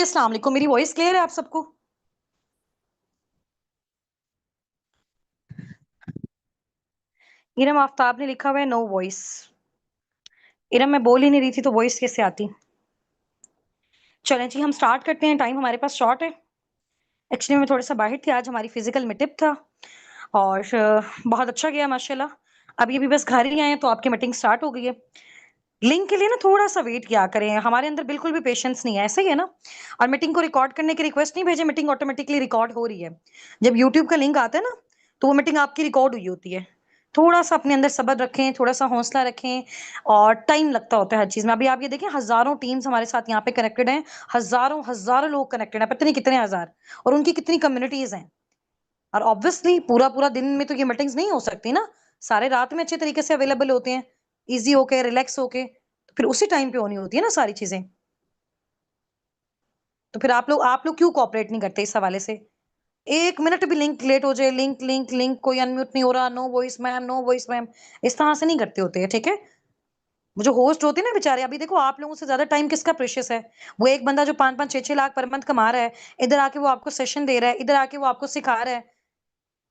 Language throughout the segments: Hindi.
अस्सलाम वालेकुम। मेरी वॉइस क्लियर है आप सबको? इरम आफ्ताब ने लिखा हुआ है नो वॉइस। इरम, मैं बोल ही नहीं रही थी तो वॉइस कैसे आती? चलें जी, हम स्टार्ट करते हैं। टाइम हमारे पास शॉर्ट है। एक्चुअली मैं थोड़ा सा बाहर थी, आज हमारी फिजिकल मीटअप था और बहुत अच्छा गया माशाल्लाह। अभी अभी बस घर ही आए हैं तो आपकी मीटिंग स्टार्ट हो गई है। लिंक के लिए ना थोड़ा सा वेट किया करें, हमारे अंदर बिल्कुल भी पेशेंस नहीं है, ऐसा ही है ना। और मीटिंग को रिकॉर्ड करने की रिक्वेस्ट नहीं भेजे, मीटिंग ऑटोमेटिकली रिकॉर्ड हो रही है। जब यूट्यूब का लिंक आता है ना तो वो मीटिंग आपकी रिकॉर्ड हुई होती है। थोड़ा सा अपने अंदर सब्र रखें, थोड़ा सा हौसला रखें। और टाइम लगता होता है हर चीज में। अभी आप ये देखें, हजारों टीम्स हमारे साथ यहाँ पे कनेक्टेड हैं। हजारों हजारों लोग कनेक्टेड हैं, पता नहीं कितने हजार। और उनकी कितनी कम्युनिटीज हैं। और ऑब्वियसली पूरा पूरा दिन में तो ये मीटिंग्स नहीं हो सकती ना। सारे रात में अच्छे तरीके से अवेलेबल होते हैं, इजी होके रिलैक्स होके। तो फिर उसी टाइम पे होनी होती है ना सारी चीजें। तो फिर आप लोग क्यों कोऑपरेट नहीं करते इस हवाले से? एक मिनट भी लिंक लेट हो जाए, लिंक लिंक लिंक, कोई अनम्यूट नहीं हो रहा, no voice ma'am, no voice ma'am, इस तरह से नहीं करते होते हैं, ठीक है। वो जो होस्ट होते हैं ना बेचारे, अभी देखो आप लोगों से ज्यादा टाइम किसका प्रेशियस है। वो एक बंदा जो 5-5 6-6 लाख पर मंथ कमा रहा है, इधर आके वो आपको सेशन दे रहा है, इधर आके वो आपको सिखा रहा है।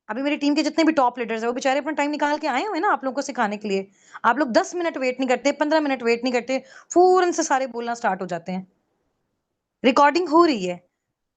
अभी मेरी टीम के जितने भी टॉप लीडर्स हैं वो बेचारे अपना टाइम निकाल के आए हुए हैं ना आप लोगों को सिखाने के लिए। आप लोग 10 मिनट वेट नहीं करते, 15 मिनट वेट नहीं करते, फौरन से सारे बोलना स्टार्ट हो जाते हैं। रिकॉर्डिंग हो रही है।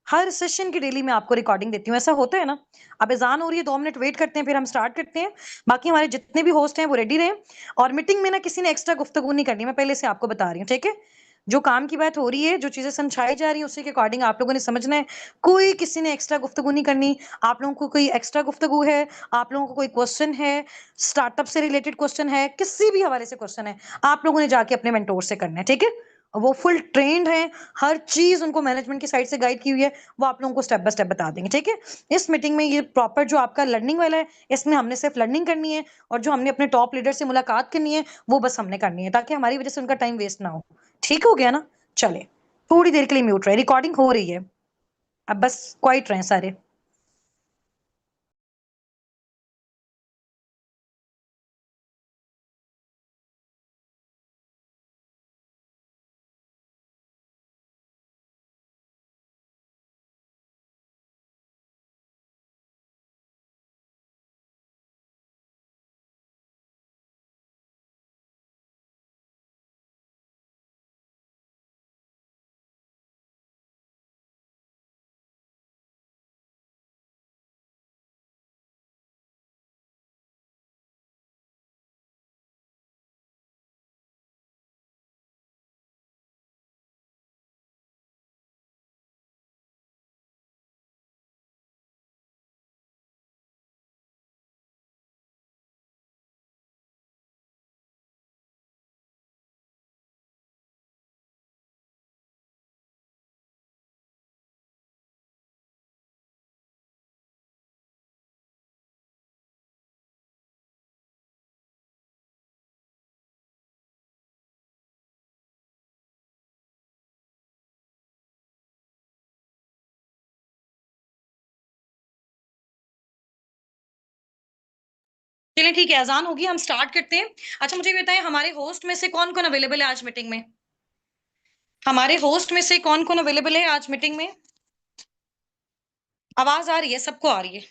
हर सेशन की डेली मैं आपको रिकॉर्डिंग देती हूँ, ऐसा होता है ना। अब अजान हो रही है, 2 मिनट वेट करते हैं, फिर हम स्टार्ट करते हैं। बाकी हमारे जितने भी होस्ट हैं वो रेडी रहे। और मीटिंग में ना किसी ने एक्स्ट्रा गुफ्तगू नहीं करनी, मैं पहले से आपको बता रही हूँ, ठीक है। जो काम की बात हो रही है, जो चीजें समझाई जा रही है, उसी के अकॉर्डिंग आप लोगों ने समझना है। कोई किसी ने एक्स्ट्रा गुफ्तगू नहीं करनी। आप लोगों को कोई एक्स्ट्रा गुफ्तगू है, आप लोगों को कोई क्वेश्चन है, स्टार्टअप से रिलेटेड क्वेश्चन है, किसी भी हवाले से क्वेश्चन है, आप लोगों ने जाके अपने मेंटोर से करना है, ठीक है। वो फुल ट्रेंड है। हर चीज उनको मैनेजमेंट की साइड से गाइड की हुई है। वो आप लोगों को स्टेप बाय स्टेप बता देंगे, ठीक है। इस मीटिंग में ये प्रॉपर जो आपका लर्निंग वाला है, इसमें हमने सिर्फ लर्निंग करनी है। और जो हमने अपने टॉप लीडर से मुलाकात करनी है वो बस हमने करनी है, ताकि हमारी वजह से उनका टाइम वेस्ट ना हो। ठीक हो गया ना? चले, थोड़ी देर के लिए म्यूट रहे, रिकॉर्डिंग हो रही है। अब बस क्वाइट रहे सारे। चलिए ठीक है, अजान होगी, हम स्टार्ट करते हैं। अच्छा मुझे ये बताएं, हमारे होस्ट में से कौन कौन अवेलेबल है आज मीटिंग में? हमारे होस्ट में से कौन कौन अवेलेबल है आज मीटिंग में? आवाज आ रही है? सबको आ रही है?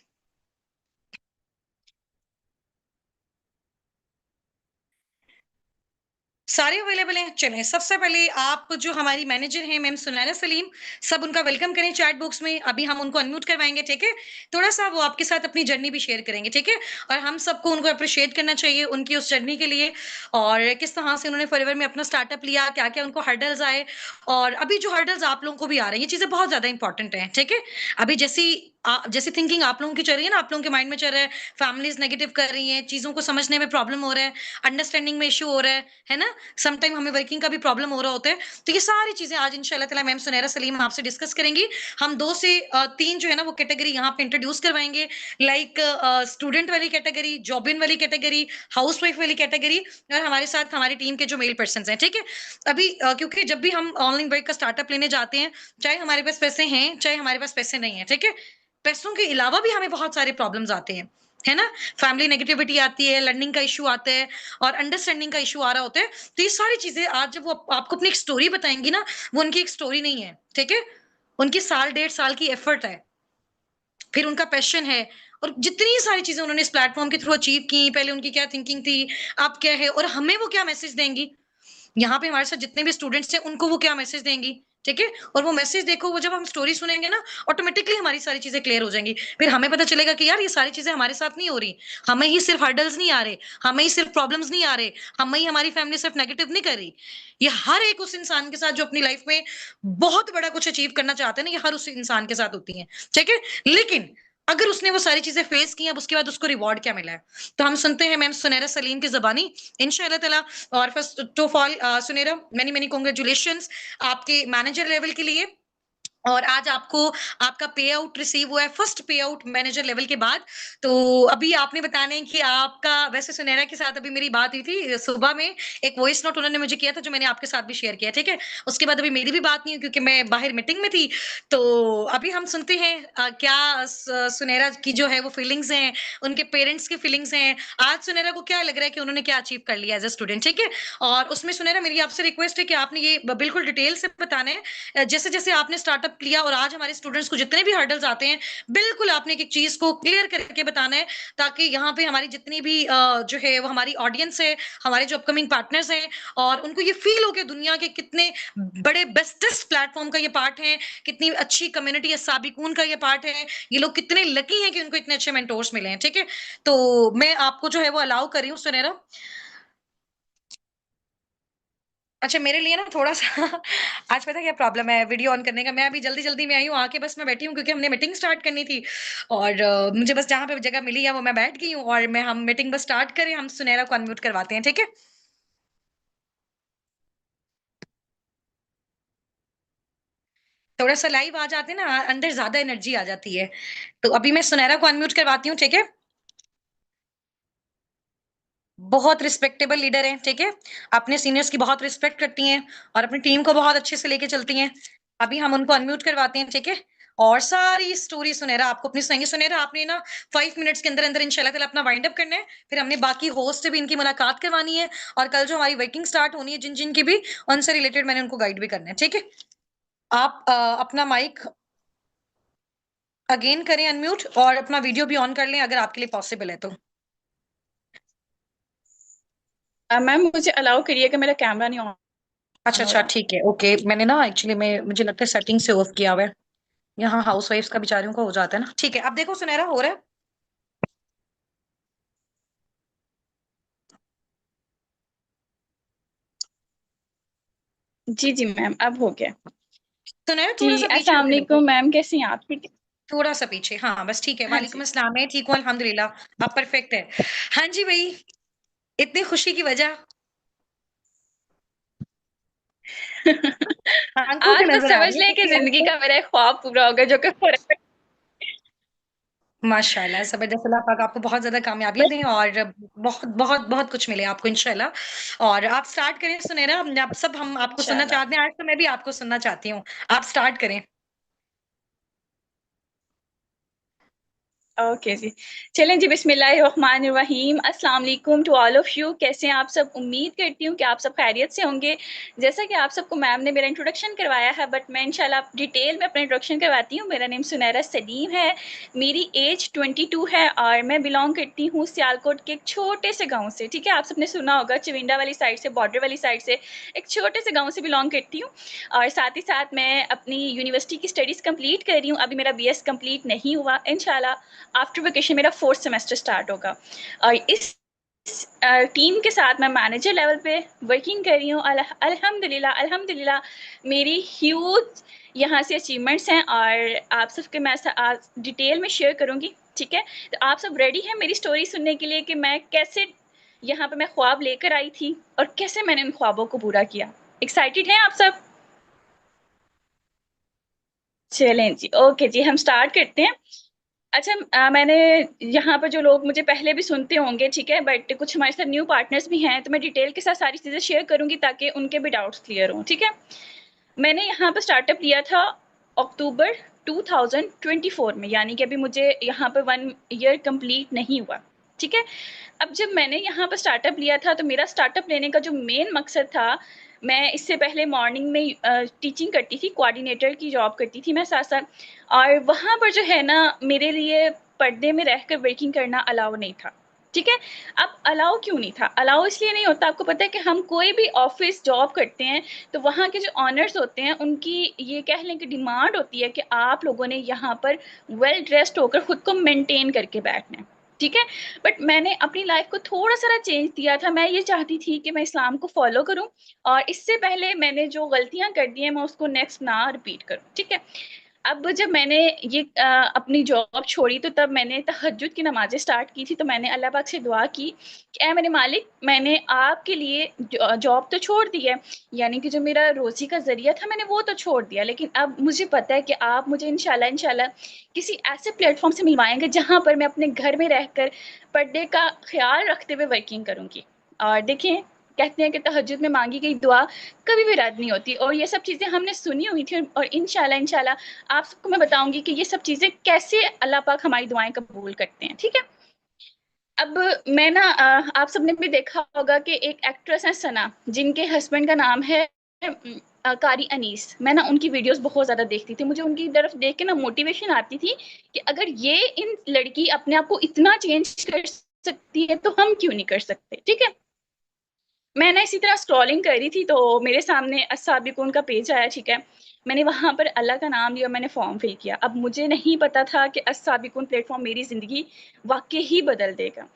सारे अवेलेबल हैं। चलें, सबसे पहले आप जो हमारी मैनेजर हैं मैम सुनैना सलीम, सब उनका वेलकम करें चैट बॉक्स में। अभी हम उनको अनम्यूट करवाएंगे, ठीक है। थोड़ा सा वो आपके साथ अपनी जर्नी भी शेयर करेंगे, ठीक है। और हम सबको उनको अप्रिशिएट करना चाहिए उनकी उस जर्नी के लिए। और किस तरह से उन्होंने फॉरएवर में अपना स्टार्टअप लिया, क्या क्या उनको हर्डल्स आए। और अभी जो हर्डल्स आप लोगों को भी आ रहे हैं, ये चीजें बहुत ज्यादा इंपॉर्टेंट है, ठीक है। अभी जैसी थिंकिंग आप लोगों की चल रही है ना, आप लोगों के माइंड में चल रहा है, फैमिलीज नेगेटिव कर रही हैं, चीजों को समझने में प्रॉब्लम हो रहा है, अंडरस्टैंडिंग में इशू हो रहा है ना। सम टाइम हमें वर्किंग का भी प्रॉब्लम हो रहा होता है। तो ये सारी चीजें आज इंशाल्लाह ताला मैम सुनैरा सलीम आपसे डिस्कस करेंगी। हम 2 से 3 जो है ना वो कैटेगरी यहाँ पे इंट्रोड्यूस करवाएंगे। लाइक स्टूडेंट वाली कैटेगरी, जॉब इन वाली कैटेगरी, हाउसवाइफ वाली कैटेगरी, और हमारे साथ हमारी टीम के जो मेल पर्सन हैं, ठीक है। अभी क्योंकि जब भी हम ऑनलाइन वर्क का स्टार्टअप लेने जाते हैं, चाहे हमारे पास पैसे हैं चाहे हमारे पास पैसे नहीं है, ठीक है। पैसों के अलावा भी हमें बहुत सारे प्रॉब्लम्स आते हैं, है ना। फैमिली नेगेटिविटी आती है, लर्निंग का इशू आता है, और अंडरस्टैंडिंग का इशू आ रहा होता है। तो ये सारी चीजें आज जब वो आपको अपनी एक स्टोरी बताएंगी ना, वो उनकी एक स्टोरी नहीं है, ठीक है। उनकी साल 1.5 साल की एफर्ट है, फिर उनका पैशन है और जितनी सारी चीज़ें उन्होंने इस प्लेटफ़ॉर्म के थ्रू अचीव की, पहले उनकी क्या थिंकिंग थी, अब क्या है और हमें वो क्या मैसेज देंगी? यहाँ पे हमारे साथ जितने भी स्टूडेंट्स हैं, उनको वो क्या मैसेज देंगी, ठीक है? और वो मैसेज देखो, वो जब हम स्टोरी सुनेंगे ना, ऑटोमैटिकली हमारी सारी चीज़ें क्लियर हो जाएँगी। फिर हमें पता चलेगा कि यार ये सारी चीज़ें हमारे साथ नहीं हो रही। हमें ही सिर्फ हर्डल्स नहीं आ रहे, हमें ही सिर्फ प्रॉब्लम्स नहीं आ रहे, हमें ही हमारी फैमिली सिर्फ नेगेटिव नहीं कर रही। ये हर एक उस इंसान के साथ जो अपनी लाइफ में बहुत बड़ा कुछ अचीव करना चाहते हैं ना, ये हर उस इंसान के साथ होती हैं, ठीक है? लेकिन अगर उसने वो सारी चीज़ें फेस की, अब उसके बाद उसको रिवॉर्ड क्या मिला है? तो हम सुनते हैं मैम सुनैरा सलीम की ज़बानी इंशाअल्लाह ताला। और first of all Sunaira, many many congratulations आपके मैनेजर लेवल के लिए। और आज आपको आपका पे आउट रिसीव हुआ है, फर्स्ट पे आउट मैनेजर लेवल के बाद। तो अभी आपने बताना है कि आपका, वैसे सुनैरा के साथ अभी मेरी बात हुई थी सुबह में, एक वॉइस नोट उन्होंने मुझे किया था जो मैंने आपके साथ भी शेयर किया, ठीक है? उसके बाद अभी मेरी भी बात नहीं हुई क्योंकि मैं बाहर मीटिंग में थी। तो अभी हम सुनते हैं क्या सुनैरा की जो है वो फीलिंग्स हैं, उनके पेरेंट्स की फीलिंग्स हैं। आज सुनैरा को क्या लग रहा है कि उन्होंने क्या अचीव कर लिया एज़ अ स्टूडेंट, ठीक है? और उसमें सुनैरा मेरी आपसे रिक्वेस्ट है कि आपने ये बिल्कुल डिटेल से बताना है। जैसे-जैसे आपने स्टार्टअप किया और आज हमारे स्टूडेंट्स को जितने भी हर्डल्स आते हैं, बिल्कुल आपने एक-एक चीज़ को क्लियर करके बताना है, ताकि यहाँ पे हमारी जितनी भी जो है वो हमारी ऑडियंस है, हमारे जो अपकमिंग पार्टनर्स हैं और उनको ये फ़ील हो कि दुनिया के कितने बड़े बेस्टेस्ट प्लेटफ़ॉर्म का ये पार्ट है, कितनी अच्छी कम्युनिटी है, साबिकून का ये पार्ट है, ये लोग कितने लकी हैं कि उनको इतने अच्छे मेंटोर्स मिले हैं, ठीक है? तो मैं आपको जो है वो अलाउ कर रही हूँ सुनैरा। अच्छा, मेरे लिए ना थोड़ा-सा आज पता है क्या प्रॉब्लम है वीडियो ऑन करने का, मैं अभी जल्दी-जल्दी में आई हूँ, आके बस मैं बैठी हूँ क्योंकि हमने मीटिंग स्टार्ट करनी थी और मुझे बस जहाँ पे जगह मिली है वो मैं बैठ गई हूँ और मैं हम मीटिंग बस स्टार्ट करें, हम सुनैरा को अनम्यूट करवाते हैं, ठीक है? थोड़ा-सा लाइव आ जाते हैं ना, अंदर ज़्यादा एनर्जी आ जाती है। तो अभी मैं सुनैरा को अनम्यूट करवाती हूँ, ठीक है? बहुत रिस्पेक्टेबल लीडर हैं, ठीक है? अपने सीनियर्स की बहुत रिस्पेक्ट करती हैं और अपनी टीम को बहुत अच्छे से लेके चलती हैं। अभी हम उनको अनम्यूट करवाते हैं, ठीक है? और सारी स्टोरी सुनैरा आपको अपनी सुनाएँगी। सुनैरा आपने ना 5 मिनट्स के अंदर-अंदर इंशाल्लाह ताला अपना वाइंड अप करना है। फिर हमने बाकी होस्ट से भी इनकी मुलाकात करवानी है और कल जो हमारी वर्किंग स्टार्ट होनी है जिन-जिन की भी, उनसे रिलेटेड मैंने उनको गाइड भी करना है, ठीक है? आप अपना माइक अगेन करें अनम्यूट और अपना वीडियो भी ऑन कर लें अगर आपके लिए पॉसिबल है तो। मैम मुझे अलाउ करिएगा, मेरा कैमरा नहीं ऑन अच्छा, हो अच्छा, रहा। ठीक है, ओके। मैंने ना एक्चुअली में मुझे लगता है सेटिंग से ऑफ किया हुआ है। यहाँ हाउसवाइफ्स का बेचारियों का हो जाता है ना। ठीक है, अब देखो सुनहरा हो रहा है? जी जी मैम, अब हो गया। सुनहरा जी थोड़ा-सा पीछे अस्सलाम होके देखो। वालेकुम मैम, कैसी हैं आप? ठीक है। थोड़ा-सा पीछे, हाँ, बस ठीक है। हाँ वालेकुम जी। अस्सलाम, मैं ठीक हूँ अल्हम्दुलिल्लाह, अब परफेक्ट है। हाँ जी भई, इतनी खुशी की वजह? आँखों पे आज बस नज़र आ समझ रही है लें कि क्योंकि आज जिंदगी तो का मेरा एक ख्वाब पूरा हो गया, जो कि माशाल्लाह, ज़बरदस्त, अल्लाह पाक आपको बहुत ज़्यादा कामयाबियाँ दें और बहुत, बहुत, बहुत कुछ मिले आपको इंशाल्लाह। और आप स्टार्ट करें सुनहरा, आप सब हम आपको सुनना इंशाल्लाह। चाहते हैं, आज तो मैं भी आपको सुनना चाहती हूँ। आप स्टार्ट करें। ओके जी। चलें जी, बिस्मिल्लाहिर्रहमानिर्रहीम। अस्सलाम वालेकुम टू ऑल ऑफ यू। कैसे हैं आप सब? उम्मीद करती हूँ कि आप सब खैरियत से होंगे। जैसा कि आप सबको मैम ने मेरा इंट्रोडक्शन करवाया है, बट मैं इंशाल्लाह डिटेल में अपना इंट्रोडक्शन करवाती हूँ। मेरा नेम सुनैरा सलीम है, मेरी एज 22 है और मैं बिलोंग करती हूँ सियालकोट के एक छोटे से गाँव से, ठीक है? आप सबने सुना होगा चविंडा वाली साइड से, बॉर्डर वाली साइड से, एक छोटे से गाँव से बिलोंग करती हूँ। और साथ ही साथ मैं अपनी यूनिवर्सिटी की स्टडीज़ कंप्लीट कर रही हूँ। अभी मेरा बीएस कंप्लीट नहीं हुआ, इंशाल्लाह आफ्टर वेकेशन मेरा 4th सेमेस्टर स्टार्ट होगा। और इस टीम के साथ मैं मैनेजर लेवल पे वर्किंग कर रही हूँ। अल्हम्दुलिल्लाह अल्हम्दुलिल्लाह मेरी ह्यूज यहाँ से अचीवमेंट्स हैं और आप सबके मैं आज डिटेल में शेयर करूँगी, ठीक है? तो आप सब रेडी हैं मेरी स्टोरी सुनने के लिए कि मैं कैसे यहाँ पे मैं ख्वाब लेकर आई थी और कैसे मैंने उन ख्वाबों को पूरा किया? एक्साइटेड हैं आप सब? चलें जी, ओके जी, हम स्टार्ट करते हैं। अच्छा मैंने यहाँ पर जो लोग मुझे पहले भी सुनते होंगे, ठीक है? बट कुछ हमारे साथ न्यू पार्टनर्स भी हैं, तो मैं डिटेल के साथ सारी चीज़ें शेयर करूँगी ताकि उनके भी डाउट्स क्लियर हों, ठीक है? मैंने यहाँ पर स्टार्टअप लिया था अक्टूबर 2024 में, यानी कि अभी मुझे यहाँ पर 1 ईयर कंप्लीट नहीं हुआ, ठीक है? अब जब मैंने यहाँ पर स्टार्टअप लिया था, तो मेरा स्टार्टअप लेने का जो मेन मकसद था, मैं इससे पहले मॉर्निंग में टीचिंग करती थी, कोऑर्डिनेटर की जॉब करती थी मैं साथ-साथ, और वहाँ पर जो है ना मेरे लिए पर्दे में रहकर वर्किंग करना अलाउ नहीं था, ठीक है? अब अलाउ क्यों नहीं था? अलाउ इसलिए नहीं होता, आपको पता है कि हम कोई भी ऑफ़िस जॉब करते हैं, तो वहाँ के जो ओनर्स होते हैं, उनकी ये कह लें कि डिमांड होती है कि आप लोगों ने यहाँ पर वेल ड्रेस्ड होकर खुद को मेंटेन करके बैठना है, ठीक है? बट मैंने अपनी लाइफ़ को थोड़ा-सा चेंज दिया था, मैं ये चाहती थी कि मैं इस्लाम को फ़ॉलो करूँ और इससे पहले मैंने जो गलतियाँ कर दी हैं, मैं उसको नेक्स्ट ना रिपीट करूँ, ठीक है? अब जब मैंने ये अपनी जॉब छोड़ी, तो तब मैंने तहज्जुद की नमाज़ें स्टार्ट की थी, तो मैंने अल्लाह पाक से दुआ की कि ऐ मेरे मालिक, मैंने आपके लिए जॉब तो छोड़ दी है, यानी कि जो मेरा रोज़ी का ज़रिया था मैंने वो तो छोड़ दिया, लेकिन अब मुझे पता है कि आप मुझे इंशाल्लाह किसी ऐसे प्लेटफ़ॉर्म से मिलवाएँगे जहाँ पर मैं अपने घर में रहकर पर्दे का ख़्याल रखते हुए वर्किंग करूँगी। और देखिए, कहते हैं कि तहज्जुद में माँगी गई दुआ कभी भी रद्द नहीं होती, और ये सब चीज़ें हमने सुनी हुई थी, और इंशाल्लाह आप सबको मैं बताऊँगी कि ये सब चीज़ें कैसे अल्लाह पाक हमारी दुआएँ कबूल करते हैं, ठीक है? अब मैं ना आप सबने भी देखा होगा कि एक एक्ट्रेस हैं सना, जिनके हस्बैंड का नाम है कारी अनीस। मैं ना उनकी वीडियोज़ बहुत ज़्यादा देखती थी। मुझे उनकी तरफ देख के ना मोटिवेशन आती थी कि अगर ये इन लड़की अपने आप को इतना चेंज कर सकती है, तो हम क्यों नहीं कर सकते, ठीक है? मैं ना इसी तरह स्क्रॉलिंग कर रही थी, तो मेरे सामने अस्साबिकून का पेज आया, ठीक है? मैंने वहाँ पर अल्लाह का नाम लिया, मैंने फॉर्म फिल किया। अब मुझे नहीं पता था कि अस्साबिकून प्लेटफ़ॉर्म मेरी ज़िंदगी वाक़ई ही बदल देगा।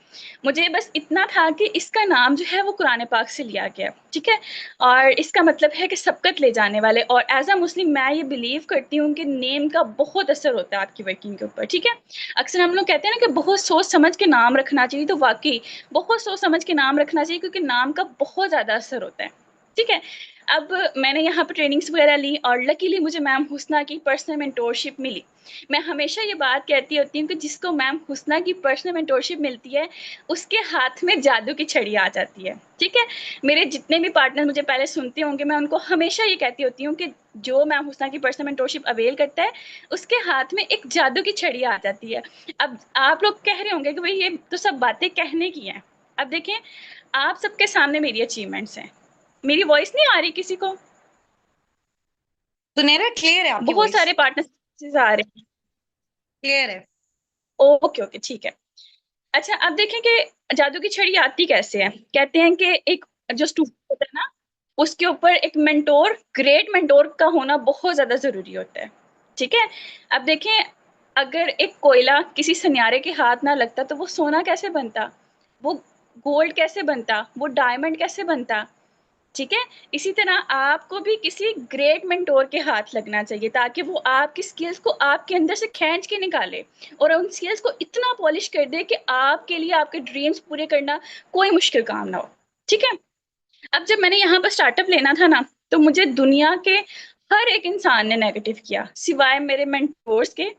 मुझे बस इतना था कि इसका नाम जो है वो कुरान पाक से लिया गया, ठीक है? और इसका मतलब है कि सबकत ले जाने वाले, और एज़ अ मुस्लिम मैं ये बिलीव करती हूँ कि नेम का बहुत असर होता है आपकी वर्किंग के ऊपर, ठीक है? अक्सर हम लोग कहते हैं ना कि बहुत सोच समझ के नाम रखना चाहिए, तो वाक़ई बहुत सोच समझ के नाम रखना चाहिए, क्योंकि नाम का बहुत ज़्यादा असर होता है, ठीक है? अब मैंने यहाँ पे ट्रेनिंग्स वगैरह ली, और लकीली मुझे मैम हुस्ना की पर्सनल मेंटोरशिप मिली। मैं हमेशा ये बात कहती होती हूँ कि जिसको मैम हुस्ना की पर्सनल मेंटोरशिप मिलती है, उसके हाथ में जादू की छड़ी आ जाती है, ठीक है? मेरे जितने भी पार्टनर मुझे पहले सुनते होंगे, मैं उनको हमेशा ये कहती होती हूँ कि जो मैम हुस्ना की पर्सनल मेंटोरशिप अवेल करता है, उसके हाथ में एक जादू की छड़ी आ जाती है। अब आप लोग कह रहे होंगे कि भई ये तो सब बातें कहने की हैं। अब देखें, आप सबके सामने मेरी अचीवमेंट्स हैं। मेरी वॉइस नहीं आ रही किसी को? सुनहरा क्लियर है आपकी बहुत वॉइस। सारे पार्टनर्स आ रहे हैं। क्लियर है। ओके, ओके, ठीक है। अच्छा, अब देखें कि जादू की छड़ी आती कैसे है? कहते हैं कि एक जो स्टूडेंट होता है ना, उसके ऊपर एक मेंटर, ग्रेट मेंटर का होना बहुत ज़्यादा ज़रूरी होता है, ठीक है? अब देखें, अगर एक कोयला किसी सुनहरे के हाथ ना लगता, तो वो सोना कैसे बनता? वो गोल्ड कैसे बनता? वो डायमंड कैसे बनता? ठीक है? इसी तरह आपको भी किसी ग्रेट मेंटर के हाथ लगना चाहिए, ताकि वो आपकी स्किल्स को आपके अंदर से खींच के निकाले और उन स्किल्स को इतना पॉलिश कर दे कि आपके लिए आपके ड्रीम्स पूरे करना कोई मुश्किल काम ना हो। ठीक है? अब जब मैंने यहाँ पर स्टार्टअप लेना था ना, तो मुझे दुनिया के हर एक इंसान ने नेगेटिव किया, सिवाय मेरे मेंटोर्स के,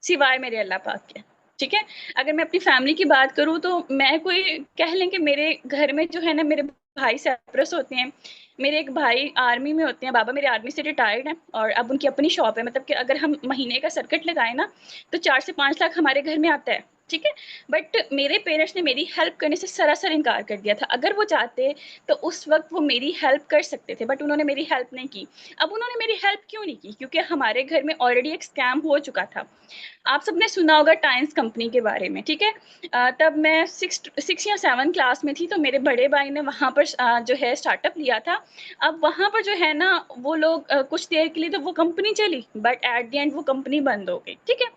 सिवाय मेरे अल्लाह पाक के। ठीक है? अगर मैं अपनी फैमिली की बात करूँ, तो मैं कोई कह लें कि मेरे घर में जो है ना, मेरे भाई सेपरस होते हैं, मेरे एक भाई आर्मी में होते हैं, बाबा मेरे आर्मी से रिटायर्ड हैं और अब उनकी अपनी शॉप है। मतलब कि अगर हम महीने का सर्किट लगाएँ ना, तो 4 से 5 लाख हमारे घर में आता है। ठीक है? बट मेरे पेरेंट्स ने मेरी हेल्प करने से सरासर इनकार कर दिया था। अगर वो चाहते, तो उस वक़्त वो मेरी हेल्प कर सकते थे, बट उन्होंने मेरी हेल्प नहीं की। अब उन्होंने मेरी हेल्प क्यों नहीं की? क्योंकि हमारे घर में ऑलरेडी एक स्कैम हो चुका था। आप सबने सुना होगा टाइम्स कंपनी के बारे में, ठीक है? तब मैं 6 या 7 क्लास में थी, तो मेरे बड़े भाई ने वहाँ पर जो है स्टार्टअप लिया था। अब वहाँ पर जो है ना, वो लोग कुछ देर के लिए तो वो कंपनी चली, बट एट द एंड वो कंपनी बंद हो गई, ठीक है?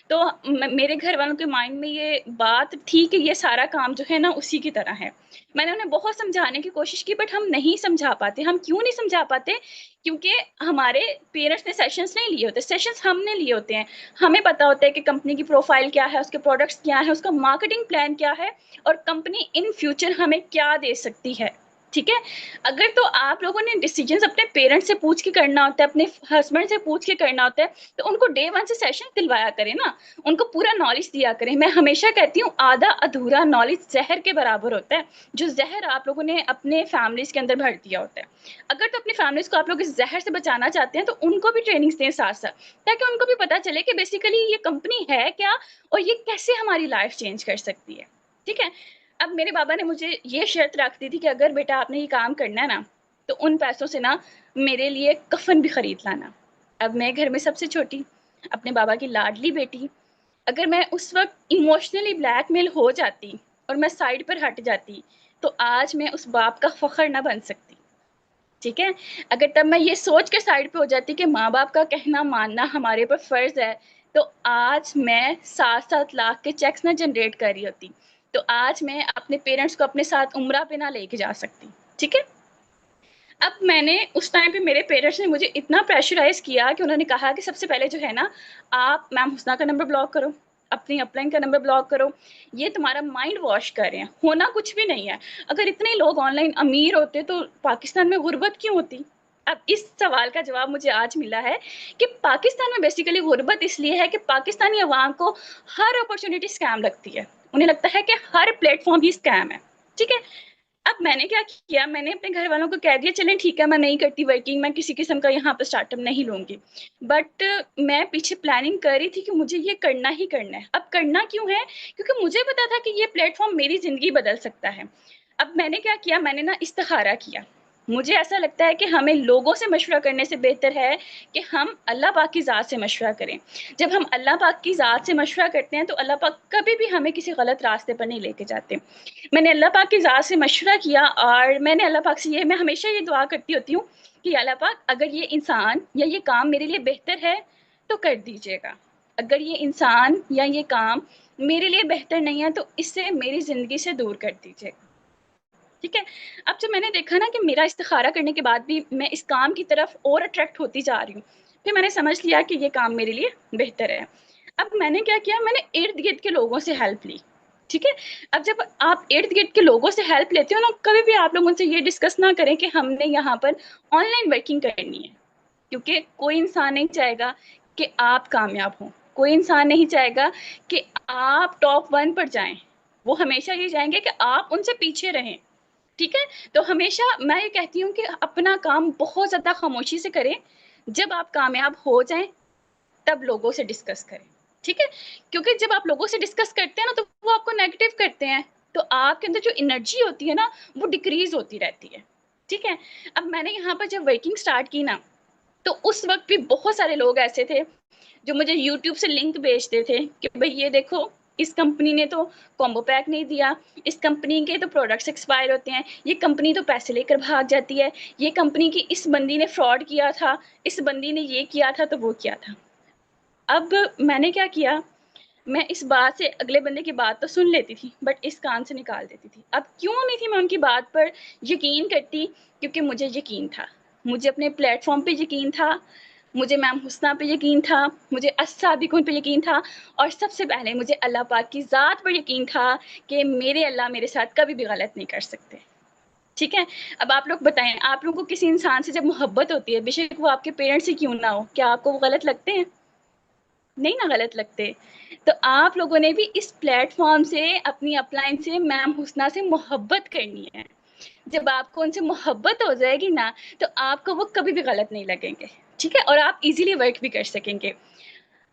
तो मेरे घर वालों के माइंड में ये बात थी कि ये सारा काम जो है ना उसी की तरह है। मैंने उन्हें बहुत समझाने की कोशिश की, बट हम नहीं समझा पाते। हम क्यों नहीं समझा पाते? क्योंकि हमारे पेरेंट्स ने सेशंस नहीं लिए होते, सेशंस हमने लिए होते हैं। हमें पता होता है कि कंपनी की प्रोफाइल क्या है, उसके प्रोडक्ट्स क्या है, उसका मार्केटिंग प्लान क्या है और कंपनी इन फ्यूचर हमें क्या दे सकती है। ठीक है? अगर तो आप लोगों ने डिसीजंस अपने पेरेंट्स से पूछ के करना होता है, अपने हस्बैंड से पूछ के करना होता है, तो उनको डे 1 से सेशन दिलवाया करें ना, उनको पूरा नॉलेज दिया करें। मैं हमेशा कहती हूँ, आधा अधूरा नॉलेज ज़हर के बराबर होता है, जो ज़हर आप लोगों ने अपने फैमिलीज़ के अंदर भर दिया होता है। अगर तो अपनी फैमिलीज़ को आप लोग इस ज़हर से बचाना चाहते हैं, तो उनको भी ट्रेनिंग्स दें साथ-साथ, ताकि उनको भी पता चले कि बेसिकली ये कंपनी है क्या और ये कैसे हमारी लाइफ चेंज कर सकती है। ठीक है? अब मेरे बाबा ने मुझे ये शर्त रख दी थी कि अगर बेटा आपने ये काम करना है ना, तो उन पैसों से ना मेरे लिए कफन भी खरीद लाना। अब मैं घर में सबसे छोटी, अपने बाबा की लाडली बेटी, अगर मैं उस वक्त इमोशनली ब्लैकमेल हो जाती और मैं साइड पर हट जाती, तो आज मैं उस बाप का फखर ना बन सकती। ठीक है, अगर तब मैं ये सोच के साइड पे हो जाती कि माँ बाप का कहना मानना हमारे ऊपर फर्ज है, तो आज मैं 7-7 लाख के चेक्स ना जनरेट कर रही होती। तो आज मैं अपने पेरेंट्स को अपने साथ उम्रा पे ना लेके जा सकती। ठीक है, अब मैंने उस टाइम पे मेरे पेरेंट्स ने मुझे इतना प्रेशराइज किया कि उन्होंने कहा कि सबसे पहले जो है ना, आप मैम हुस्ना का नंबर ब्लॉक करो, अपनी अपलाइन का नंबर ब्लॉक करो, ये तुम्हारा माइंड वॉश कर रहे हैं, होना कुछ भी नहीं है। अगर इतने लोग ऑनलाइन अमीर होते तो पाकिस्तान में गुर्बत क्यों होती। अब इस सवाल का जवाब मुझे आज मिला है कि पाकिस्तान में बेसिकली गुर्बत इसलिए है कि पाकिस्तानी अवाम को हर अपॉर्चुनिटी स्कैम लगती है, उन्हें लगता है कि हर प्लेटफॉर्म ही स्कैम है। ठीक है, अब मैंने क्या किया, मैंने अपने घर वालों को कह दिया चलें ठीक है, मैं नहीं करती वर्किंग, मैं किसी किस्म का यहाँ पर स्टार्टअप नहीं लूँगी। बट मैं पीछे प्लानिंग कर रही थी कि मुझे ये करना ही करना है। अब करना क्यों है? क्योंकि मुझे पता था कि ये प्लेटफ़ॉर्म मेरी ज़िंदगी बदल सकता है। अब मैंने क्या किया, मैंने ना इस्तिखारा किया। मुझे ऐसा लगता है कि हमें लोगों से मशवरा करने से बेहतर है कि हम अल्लाह पाक की ज़ात से मशवरा करें। जब हम अल्लाह पाक की ज़ात से मशवरा करते हैं तो अल्लाह पाक कभी भी हमें किसी गलत रास्ते पर नहीं लेके जाते। मैंने अल्लाह पाक की ज़ात से मशवरा किया और मैंने अल्लाह पाक से मैं हमेशा ये दुआ करती होती हूँ कि अल्लाह पाक अगर ये इंसान या ये काम मेरे लिए बेहतर है तो कर दीजिएगा। अगर ये इंसान या ये काम मेरे लिए बेहतर नहीं है तो इससे मेरी ज़िंदगी से दूर कर दीजिएगा। ठीक है, अब जब मैंने देखा ना कि मेरा इस्तिखारा करने के बाद भी मैं इस काम की तरफ और अट्रैक्ट होती जा रही हूँ, फिर मैंने समझ लिया कि ये काम मेरे लिए बेहतर है। अब मैंने क्या किया, मैंने इर्द-गिर्द के लोगों से हेल्प ली। ठीक है, अब जब आप इर्द-गिर्द के लोगों से हेल्प लेते हो ना, कभी भी आप लोग उनसे ये डिस्कस ना करें कि हमने यहाँ पर ऑनलाइन वर्किंग करनी है, क्योंकि कोई इंसान नहीं चाहेगा कि आप कामयाब हों। कोई इंसान नहीं चाहेगा कि आप टॉप 1 पर जाएँ। वो हमेशा ये चाहेंगे कि आप उनसे पीछे रहें। ठीक है? तो हमेशा मैं ये कहती हूँ कि अपना काम बहुत ज़्यादा खामोशी से करें, जब आप कामयाब हो जाएँ, तब लोगों से डिस्कस करें। ठीक है? क्योंकि जब आप लोगों से डिस्कस करते हैं ना, तो वो आपको नेगेटिव करते हैं, तो आपके अंदर जो एनर्जी होती है ना, वो डिक्रीज़ होती रहती है। ठीक है? अब मैंने यहाँ पर जब वर्किंग स्टार्ट की ना, तो उस वक़्त भी बहुत सारे लोग ऐसे थे जो मुझे यूट्यूब से लिंक भेजते थे कि भई ये देखो, इस कंपनी ने तो कॉम्बो पैक नहीं दिया, इस कंपनी के तो प्रोडक्ट्स एक्सपायर होते हैं, ये कंपनी तो पैसे लेकर भाग जाती है, ये कंपनी की इस बंदी ने फ्रॉड किया था, इस बंदी ने ये किया था, तो वो किया था। अब मैंने क्या किया, मैं इस बात से अगले बंदे की बात तो सुन लेती थी, बट इस कान से निकाल देती थी। अब क्यों नहीं थी मैं उनकी बात पर यकीन करती? क्योंकि मुझे यकीन था। मुझे अपने प्लेटफ़ॉर्म पे यकीन था, मुझे मैम हुस्ना पे यकीन था, मुझे अस्सादिक़ून पे यकीन था और सबसे पहले मुझे अल्लाह पाक की ज़ात पर यकीन था कि मेरे अल्लाह मेरे साथ कभी भी गलत नहीं कर सकते। ठीक है? अब आप लोग बताएँ, आप लोगों को किसी इंसान से जब मोहब्बत होती है, बेशक वो आपके पेरेंट्स ही क्यों ना हो, क्या आपको वो गलत लगते हैं? नहीं ना गलत लगते। तो आप लोगों ने भी इस प्लेटफ़ॉर्म से, अपनी अपलाइन से, मैम हुस्ना से मोहब्बत करनी है। जब आपको उनसे मोहब्बत हो जाएगी ना, तो आपको वो कभी भी गलत नहीं लगेंगे, ठीक है? और आप ईज़िली वर्क भी कर सकेंगे।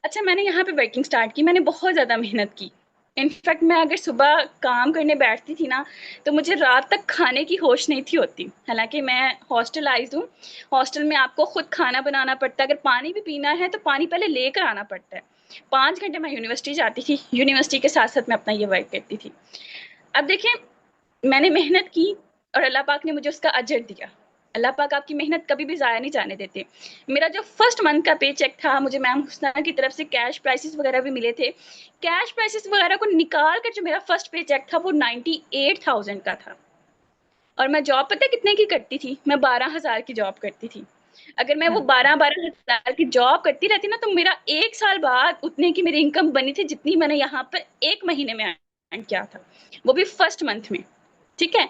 अच्छा, मैंने यहाँ पे वर्किंग स्टार्ट की, मैंने बहुत ज़्यादा मेहनत की। इनफैक्ट मैं अगर सुबह काम करने बैठती थी ना, तो मुझे रात तक खाने की होश नहीं थी होती। हालाँकि मैं हॉस्टलाइज़्ड हूँ, हॉस्टल में आपको खुद खाना बनाना पड़ता है, अगर पानी भी पीना है तो पानी पहले लेकर आना पड़ता है। 5 घंटे मैं यूनिवर्सिटी जाती थी, यूनिवर्सिटी के साथ-साथ मैं अपना ये वर्क करती थी। अब देखिए, मैंने मेहनत की और अल्लाह पाक ने मुझे उसका अजर दिया। अल्लाह पाक आपकी मेहनत कभी भी ज़ाया नहीं जाने देते। मेरा जो फर्स्ट मंथ का पे चेक था, मुझे मैम हुस्ना की तरफ से कैश प्राइसेस वगैरह भी मिले थे। कैश प्राइसेस वगैरह को निकाल कर जो मेरा फर्स्ट पे चेक था, वो 98,000 का था और मैं जॉब पता है कितने की करती थी? मैं 12,000 की जॉब करती थी। अगर मैं वो अच्छा। 12-12 हज़ार की जॉब करती रहती ना, तो मेरा 1 साल बाद उतने की मेरी इनकम बनी थी, जितनी मैंने यहाँ पर 1 महीने में अर्न किया था, वो भी फर्स्ट मंथ में, ठीक है?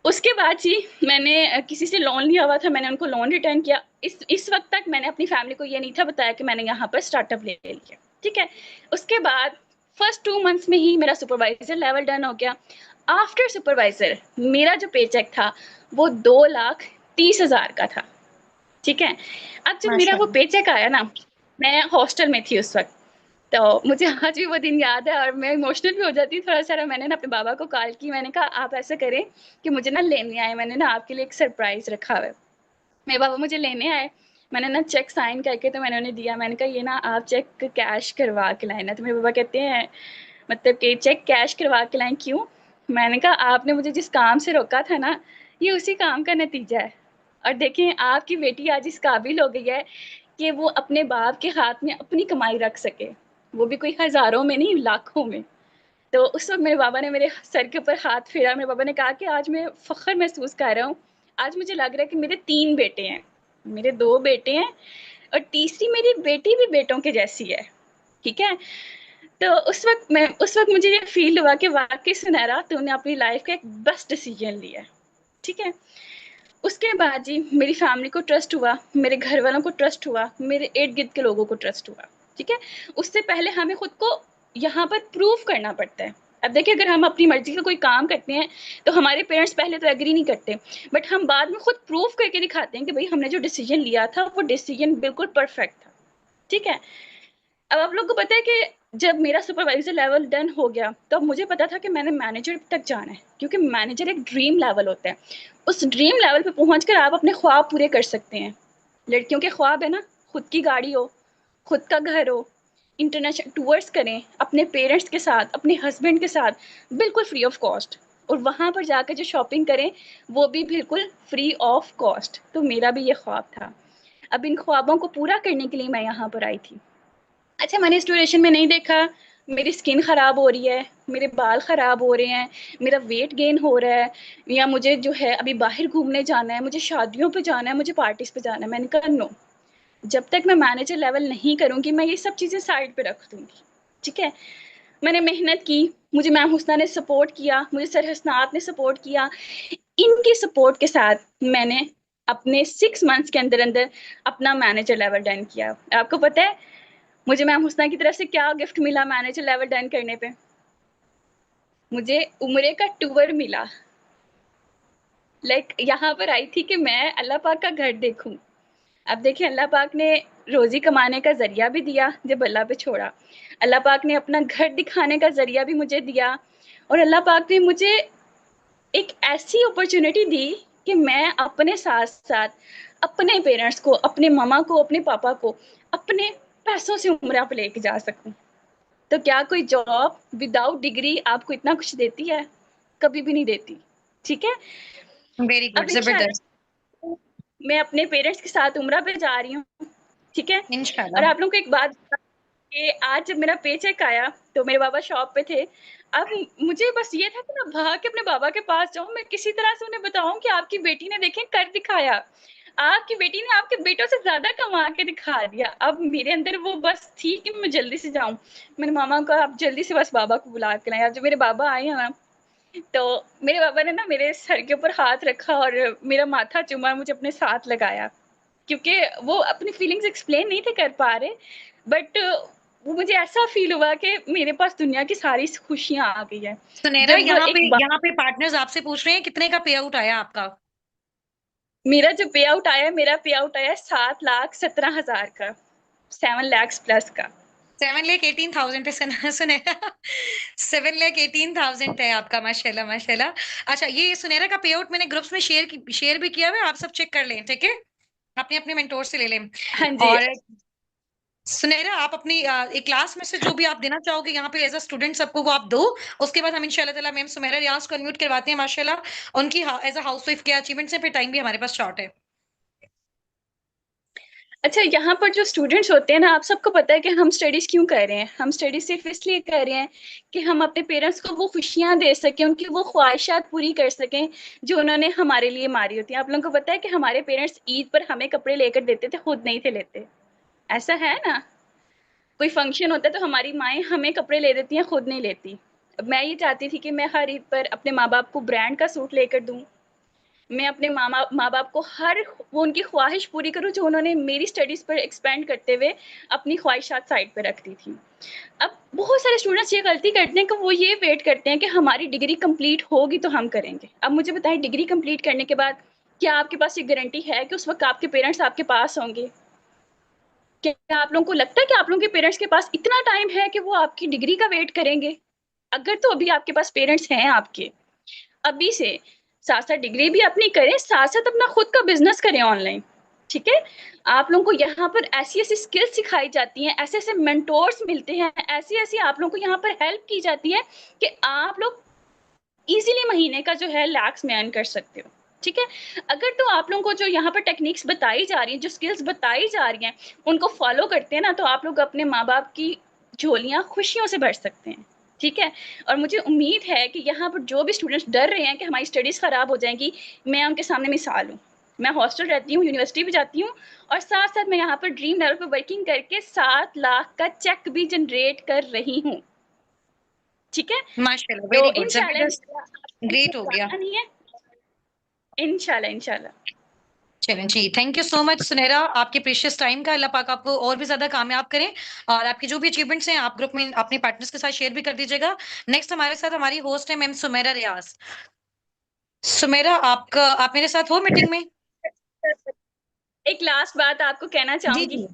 उसके बाद जी मैंने किसी से लोन लिया हुआ था, मैंने उनको लोन रिटर्न किया। इस वक़्त तक मैंने अपनी फैमिली को ये नहीं था बताया कि मैंने यहाँ पर स्टार्टअप ले लिया, ठीक है? उसके बाद फर्स्ट 2 मंथ्स में ही मेरा सुपरवाइज़र लेवल डन हो गया। आफ्टर सुपरवाइज़र मेरा जो पेचेक था, वो 2,30,000 का था, ठीक है? अब जब मेरा वो माशाल्लाह। पेचेक आया ना, मैं हॉस्टल में थी उस वक़्त। तो मुझे आज भी वो दिन याद है और मैं इमोशनल भी हो जाती हूँ थोड़ा-सा। मैंने ना अपने बाबा को कॉल की, मैंने कहा आप ऐसा करें कि मुझे ना लेने आएँ, मैंने ना आपके लिए एक सरप्राइज़ रखा हुआ है। मेरे पापा मुझे लेने आए, मैंने ना चेक साइन करके तो मैंने उन्हें दिया। मैंने कहा ये ना आप चेक कैश करवा के लाएँ ना। तो मेरे पापा कहते हैं मतलब कि चेक कैश करवा के लाएँ क्यों? मैंने कहा आपने मुझे जिस काम से रोका था ना, ये उसी काम का नतीजा है। और देखें आपकी बेटी आज इस काबिल हो गई है कि वो अपने बाप के हाथ में अपनी कमाई रख सके, वो भी कोई हज़ारों में नहीं, लाखों में। तो उस वक़्त मेरे बाबा ने मेरे सर के ऊपर हाथ फेरा। मेरे बाबा ने कहा कि आज मैं फ़ख्र महसूस कर रहा हूँ। आज मुझे लग रहा है कि मेरे 3 बेटे हैं। मेरे 2 बेटे हैं और तीसरी मेरी बेटी भी बेटों के जैसी है, ठीक है? तो उस वक़्त मुझे ये फ़ील हुआ कि वाक़ई सुनैरा तूने अपनी लाइफ़ का एक बेस्ट डिसीज़न लिया है, ठीक है? उसके बाद जी मेरी फैमिली को ट्रस्ट हुआ, मेरे घर वालों को ट्रस्ट हुआ, मेरे इर्द-गिर्द के लोगों को ट्रस्ट हुआ, ठीक है? उससे पहले हमें खुद को यहाँ पर प्रूव करना पड़ता है। अब देखिए अगर हम अपनी मर्ज़ी का कोई काम करते हैं, तो हमारे पेरेंट्स पहले तो एग्री नहीं करते, बट हम बाद में खुद प्रूव करके दिखाते हैं कि भई हमने जो डिसीज़न लिया था, वो डिसीज़न बिल्कुल परफेक्ट था, ठीक है? अब आप लोग को पता है कि जब मेरा सुपरवाइज़र लेवल डन हो गया, तो अब मुझे पता था कि मैंने मैनेजर तक जाना है, क्योंकि मैनेजर एक ड्रीम लेवल होता है। उस ड्रीम लेवल पे पहुँच कर आप अपने ख्वाब पूरे कर सकते हैं। लड़कियों के ख्वाब है ना, खुद की गाड़ी हो, खुद का घर हो, इंटरनेशनल टूर्स करें, अपने पेरेंट्स के साथ, अपने हस्बैंड के साथ, बिल्कुल फ्री ऑफ कॉस्ट, और वहाँ पर जाकर जो शॉपिंग करें, वो भी बिल्कुल फ्री ऑफ कॉस्ट। तो मेरा भी ये ख्वाब था। अब इन ख्वाबों को पूरा करने के लिए मैं यहाँ पर आई थी। अच्छा मैंने इस ड्यूरेशन में नहीं देखा मेरी स्किन ख़राब हो रही है, मेरे बाल ख़राब हो रहे हैं, मेरा वेट गेन हो रहा है, या मुझे जो है अभी बाहर घूमने जाना है, मुझे शादियों पे जाना है, मुझे पार्टीज़ पे जाना है। मैंने कहा नो, जब तक मैं मैनेजर लेवल नहीं करूँगी, मैं ये सब चीज़ें साइड पे रख दूँगी, ठीक है? मैंने मेहनत की, मुझे मैम हुस्ना ने सपोर्ट किया, मुझे सर हसनात ने सपोर्ट किया। इनकी सपोर्ट के साथ मैंने अपने 6 मंथ्स के अंदर-अंदर अपना मैनेजर लेवल डन किया। आपको पता है मुझे मैम हुस्ना की तरफ से क्या गिफ्ट मिला मैनेजर लेवल डन करने पे? मुझे उम्रे का टूर मिला। लाइक यहाँ पर आई थी कि मैं अल्लाह पाक का घर देखूँ। अब देखिए अल्लाह पाक ने रोज़ी कमाने का ज़रिया भी दिया जब अल्लाह पे छोड़ा। अल्लाह पाक ने अपना घर दिखाने का ज़रिया भी मुझे दिया, और अल्लाह पाक ने मुझे एक ऐसी अपॉर्च्युनिटी दी कि मैं अपने साथ-साथ अपने पेरेंट्स को, अपने मम्मा को, अपने पापा को अपने पैसों से उम्रा पे लेके जा सकूँ। तो क्या कोई जॉब विदाउट डिग्री आपको इतना कुछ देती है? कभी भी नहीं देती, ठीक है? वेरी गुड, अब जबरदस्त। इंशाल्लाह मैं अपने पेरेंट्स के साथ उम्रा पे जा रही हूँ, ठीक है? और इंशाल्लाह। आप लोगों को एक बात बता कि आज जब मेरा पेचेक आया, तो मेरे बाबा शॉप पे थे। अब मुझे बस ये था कि मैं भाग के अपने बाबा के पास जाऊँ, मैं किसी तरह से उन्हें बताऊँ कि आपकी बेटी ने देखें कर दिखाया। आपकी बेटी ने आपके बेटों से ज़्यादा कमा के दिखा दिया। अब मेरे अंदर वो बस थी कि मैं जल्दी से जाऊँ। मैंने मामा को कहा आप जल्दी से बस बाबा को बुला के लाएँ। अब जब मेरे बाबा आए हैं ना, तो मेरे पापा ने ना मेरे सर के ऊपर हाथ रखा और मेरा माथा चूमा, मुझे अपने साथ लगाया, क्योंकि वो अपनी फीलिंग्स एक्सप्लेन नहीं थे कर पा रहे, बट वो मुझे ऐसा फील हुआ कि मेरे पास दुनिया की सारी खुशियाँ आ गई हैं। सुनैरा, जब यहाँ पे एक बा यहाँ पे पार्टनर्स आपसे पूछ रहे हैं कितने का पे आउट आया आपका? मेरा जो पे आउट आया, मेरा पे आउट आया 7,17,000 का, 7 लैक्स प्लस का। 7,18,000 है सुनैरा। 7,18,000 है आपका, माशाल्लाह माशाल्लाह। अच्छा, ये सुनैरा का पे आउट मैंने ग्रुप्स में शेयर भी किया हुआ है, आप सब चेक कर लें, ठीक है? अपने अपने मेंटोर से ले लें। हाँ जी। और सुनैरा, आप अपनी एक क्लास में से जो भी आप देना चाहोगे यहाँ पे एज अ स्टूडेंट सबको, वो आप दो। उसके बाद हम इंशाल्लाह ताला मैम सुमेरा रियाज को अनम्यूट करवाते हैं। माशाल्लाह उनकी एज अ हाउसवाइफ क्या अचीवमेंट्स हैं, फिर टाइम भी हमारे पास शॉर्ट है। अच्छा यहाँ पर जो स्टूडेंट्स होते हैं ना, आप सबको पता है कि हम स्टडीज़ क्यों कर रहे हैं? हम स्टडीज़ सिर्फ़ इसलिए कर रहे हैं कि हम अपने पेरेंट्स को वो खुशियाँ दे सकें, उनकी वो ख्वाहिशात पूरी कर सकें, जो उन्होंने हमारे लिए मारी होती हैं। आप लोगों को पता है कि हमारे पेरेंट्स ईद पर हमें कपड़े लेकर देते थे, खुद नहीं थे लेते। ऐसा है ना? कोई फंक्शन होता है तो हमारी माएँ हमें कपड़े ले देती हैं, खुद नहीं लेती। अब मैं ये चाहती थी कि मैं हर ईद पर अपने माँ-बाप को ब्रांड का सूट लेकर दूँ। मैं अपने माँ-बाप को हर वो उनकी ख्वाहिश पूरी करूँ जो उन्होंने मेरी स्टडीज़ पर एक्सपेंड करते हुए अपनी ख्वाहिशात साइड पे रख दी थी। अब बहुत सारे स्टूडेंट्स ये गलती करते हैं कि वो ये वेट करते हैं कि हमारी डिग्री कंप्लीट होगी तो हम करेंगे। अब मुझे बताएँ डिग्री कंप्लीट करने के बाद क्या आपके पास ये गारंटी है कि उस वक़्त आपके पेरेंट्स आपके पास होंगे? क्या आप लोगों को लगता है कि आप लोगों के पेरेंट्स के पास इतना टाइम है कि वो आपकी डिग्री का वेट करेंगे? अगर तो अभी आपके पास पेरेंट्स हैं आपके, अभी से साथ साथ डिग्री भी अपनी करें, साथ साथ अपना खुद का बिजनेस करें ऑनलाइन। ठीक है, आप लोगों को यहाँ पर ऐसी ऐसी स्किल्स सिखाई जाती हैं, ऐसे ऐसे मेंटोर्स मिलते हैं, ऐसी ऐसी आप लोगों को यहाँ पर हेल्प की जाती है कि आप लोग इजीली महीने का जो है लैक्स में अर्न कर सकते हो। ठीक है, अगर तो आप लोगों को जो यहाँ पर टेक्निक्स बताई जा रही हैं, जो स्किल्स बताई जा रही हैं, उनको फॉलो करते हैं ना, तो आप लोग अपने माँ बाप की झोलियाँ खुशियों से भर सकते हैं। ठीक है, और मुझे उम्मीद है कि यहाँ पर जो भी स्टूडेंट्स डर रहे हैं कि हमारी स्टडीज़ ख़राब हो जाएंगी, मैं उनके सामने मिसाल हूँ। मैं हॉस्टल रहती हूँ, यूनिवर्सिटी भी जाती हूँ, और साथ साथ मैं यहाँ पर ड्रीम लेवल पर वर्किंग करके 7 लाख का चेक भी जनरेट कर रही हूँ। ठीक है, माशाल्लाह, तो वेरी गुड, इंशाल्लाह जबरदस्त, इंशाल्लाह आपको ग्रेट हो गया। घबराना नहीं है। इंशाल्लाह इंशाल्लाह। चलें जी, थैंक यू सो मच सुनहरा, आपके प्रीशियस टाइम का, अल्लाह पाक आपको और भी ज़्यादा कामयाब करें और आपकी जो भी अचीवमेंट्स हैं, आप ग्रुप में अपने पार्टनर्स के साथ शेयर भी कर दीजिएगा। नेक्स्ट हमारे साथ हमारी होस्ट है मैम सुमेरा रियाज़। सुमेरा, आप मेरे साथ हो मीटिंग में? एक लास्ट बात आपको कहना जी, चाहूंगी। जी।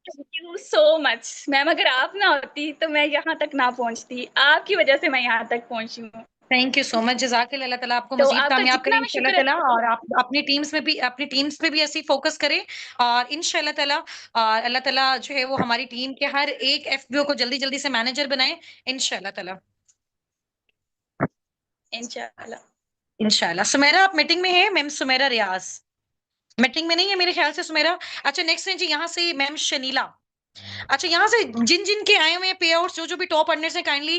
Thank you so much ma'am, अगर आप ना होती तो मैं यहाँ तक ना पहुँचती, आपकी वजह से मैं यहाँ तक पहुँची हूँ। थैंक यू सो मच, जज़ाकल्लाह, अल्लाह ताला आपको तो मज़ीद आपका कामयाब करे जितना मैं इंशाल्लाह शुक्र ताला अदा करूँ। और आप अपनी टीम्स पे भी ऐसे ही फ़ोकस करें और इंशाल्लाह ताला अल्लाह ताला जो है वो हमारी टीम के हर एक एफपीओ को जल्दी-जल्दी से मैनेजर बनाए इंशाल्लाह ताला। इंशाल्लाह। इंशाल्लाह। सुमेरा आप मीटिंग में हैं? मैम सुमेरा रियाज़। मीटिंग में नहीं है मेरे ख्याल से सुमेरा। अच्छा नेक्स्ट है जी यहाँ से मैम शनीला। अच्छा यहाँ से जिन-जिन के आए हुए हैं पे आउट्स जो-जो भी टॉप अर्नर्स हैं काइंडली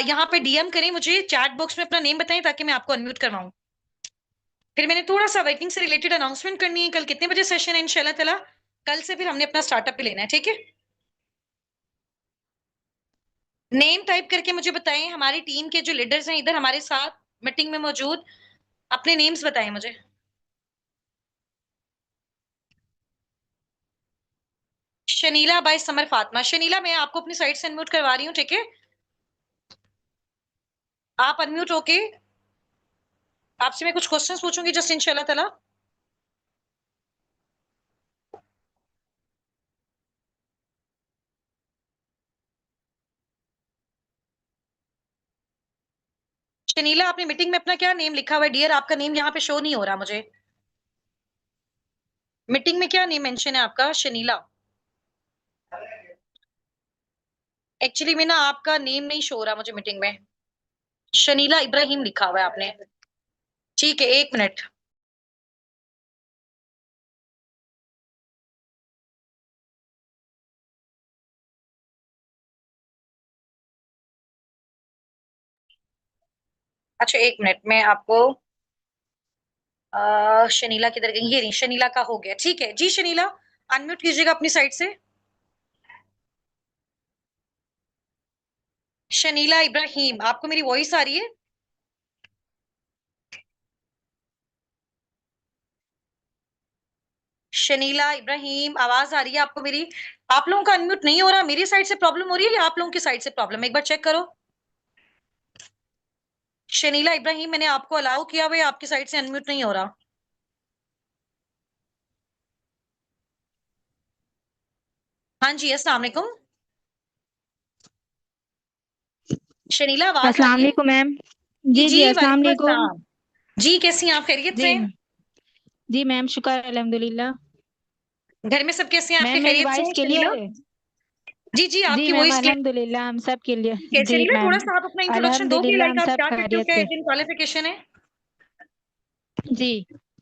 यहाँ पे डीएम करें मुझे चैट बॉक्स में अपना नेम बताएँ ताकि मैं आपको अनम्यूट करवाऊँ। फिर मैंने थोड़ा-सा वर्किंग से रिलेटेड अनाउंसमेंट करनी है, कल कितने बजे सेशन है इंशाल्लाह ताला? कल से फिर हमने अपना स्टार्टअप पे लेना है, ठीक है? नेम टाइप करके मुझे बताएँ, हमारी टीम के जो लीडर्स हैं इधर हमारे साथ मीटिंग में मौजूद, अपने नेम्स बताएँ मुझे। शनीला बाय समर फातिमा। शनीला मैं आपको अपनी साइड से अनम्यूट करवा रही हूँ, ठीक है? आप अनम्यूट होके आपसे मैं कुछ क्वेश्चंस पूछूँगी जस्ट इंशाल्लाह ताला। शनीला आपने मीटिंग में अपना क्या नेम लिखा हुआ है डियर? आपका नेम यहाँ पे शो नहीं हो रहा मुझे। मीटिंग में क्या नेम मेंशन है आपका? शनीला। एक्चुअली में ना आपका नेम नहीं शो हो रहा मुझे मीटिंग में। शनीला इब्राहिम लिखा हुआ है आपने। ठीक है, 1 मिनट। अच्छा 1 मिनट मैं आपको शनीला किधर गई? ये रही, शनीला का हो गया। ठीक है। जी शनीला, अनम्यूट कीजिएगा अपनी साइड से। शनीला इब्राहिम, आपको मेरी वॉइस आ रही है? शनीला इब्राहिम, आवाज़ आ रही है आपको मेरी? आप लोगों का अनम्यूट नहीं हो रहा, मेरी साइड से प्रॉब्लम हो रही है या आप लोगों की साइड से प्रॉब्लम है? एक बार चेक करो। शनीला इब्राहिम मैंने आपको अलाउ किया हुआ है, आपकी साइड से अनम्यूट नहीं हो रहा। हाँ जी, अस्सलाम वालेकुम। शनीला आवाज़ आ अस्सलाम रही है? वालेकुम मैम। जी, जी, जी, जी, अस्सलाम वालेकुम वालेकुम। अस्सलाम। जी, कैसी हैं आप? खैरियत जी, से? जी मैम, शुक्र अल्हम्दुलिल्लाह। घर में सब कैसे हैं आपके? मैम मेरी खैरियत से वॉइस हैं क्लियर शनीला? है? जी, जी, जी आपकी मैम, वॉइस क्लियर अल्हम्दुलिल्लाह हम सब क्लियर। है। जी शनीला मैम, थोड़ा-सा आप अपना इंट्रोडक्शन दोगे अल्हम्दुलिल्लाह लाइक हम आप सब क्या करते हो? खैरियत क्या से। एग्जाम क्वालिफिकेशन है? जी,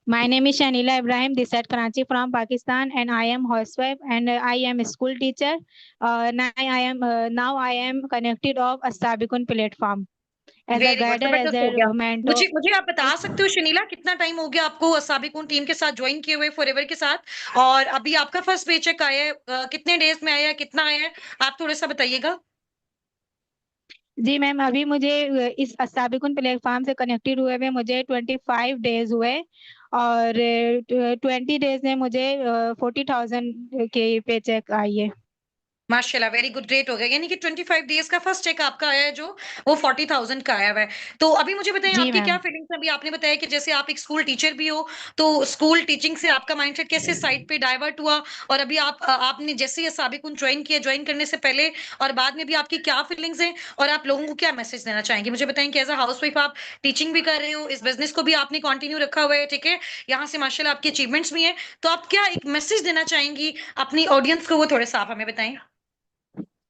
my name is Shanila Ibrahim, this at Karachi from Pakistan, and I am housewife and I am a school teacher. Now I am connected of Astabikun platform as a very good, guider, as जबरदस्त हो गया। a mentor. मुझे मुझे आप बता सकते हो शनीला कितना टाइम हो गया आपको साबिकुन टीम के साथ ज्वाइन किए हुए फॉरएवर के साथ और अभी आपका फर्स्ट पेचेक आया है कितने डेज में आया है कितना आया है आप थोड़ा सा बताइएगा। जी मैम, अभी मुझे इस साबिकुन प्लेटफॉर्म से कनेक्टेड हुए हुए मुझे 25 डेज हुए और 20 डेज में मुझे 40,000 की पे चेक आई है। माशाल्लाह, वेरी गुड, ग्रेट हो गया। यानी कि 25 डेज का फर्स्ट चेक आपका आया है जो, वो 40,000 का आया हुआ है। तो अभी मुझे बताएं जी आपकी क्या मैम। फीलिंग्स है? अभी आपने बताया कि जैसे आप एक स्कूल टीचर भी हो, तो स्कूल टीचिंग से आपका माइंडसेट कैसे साइड पे डाइवर्ट हुआ, और अभी आपने जैसे ये साबिकुन ज्वाइन किया, ज्वाइन करने से पहले और बाद में भी आपकी क्या फीलिंग्स हैं, और आप लोगों को क्या मैसेज देना चाहेंगे? मुझे बताएं कि एज अ हाउसवाइफ आप टीचिंग भी कर रहे हो, इस बिजनेस को भी आपने कंटिन्यू रखा हुआ है, ठीक है, यहाँ से माशाल्लाह आपकी अचीवमेंट्स भी हैं, तो आप क्या एक मैसेज देना चाहेंगी अपनी ऑडियंस को, वो थोड़े सा आप हमें बताएं।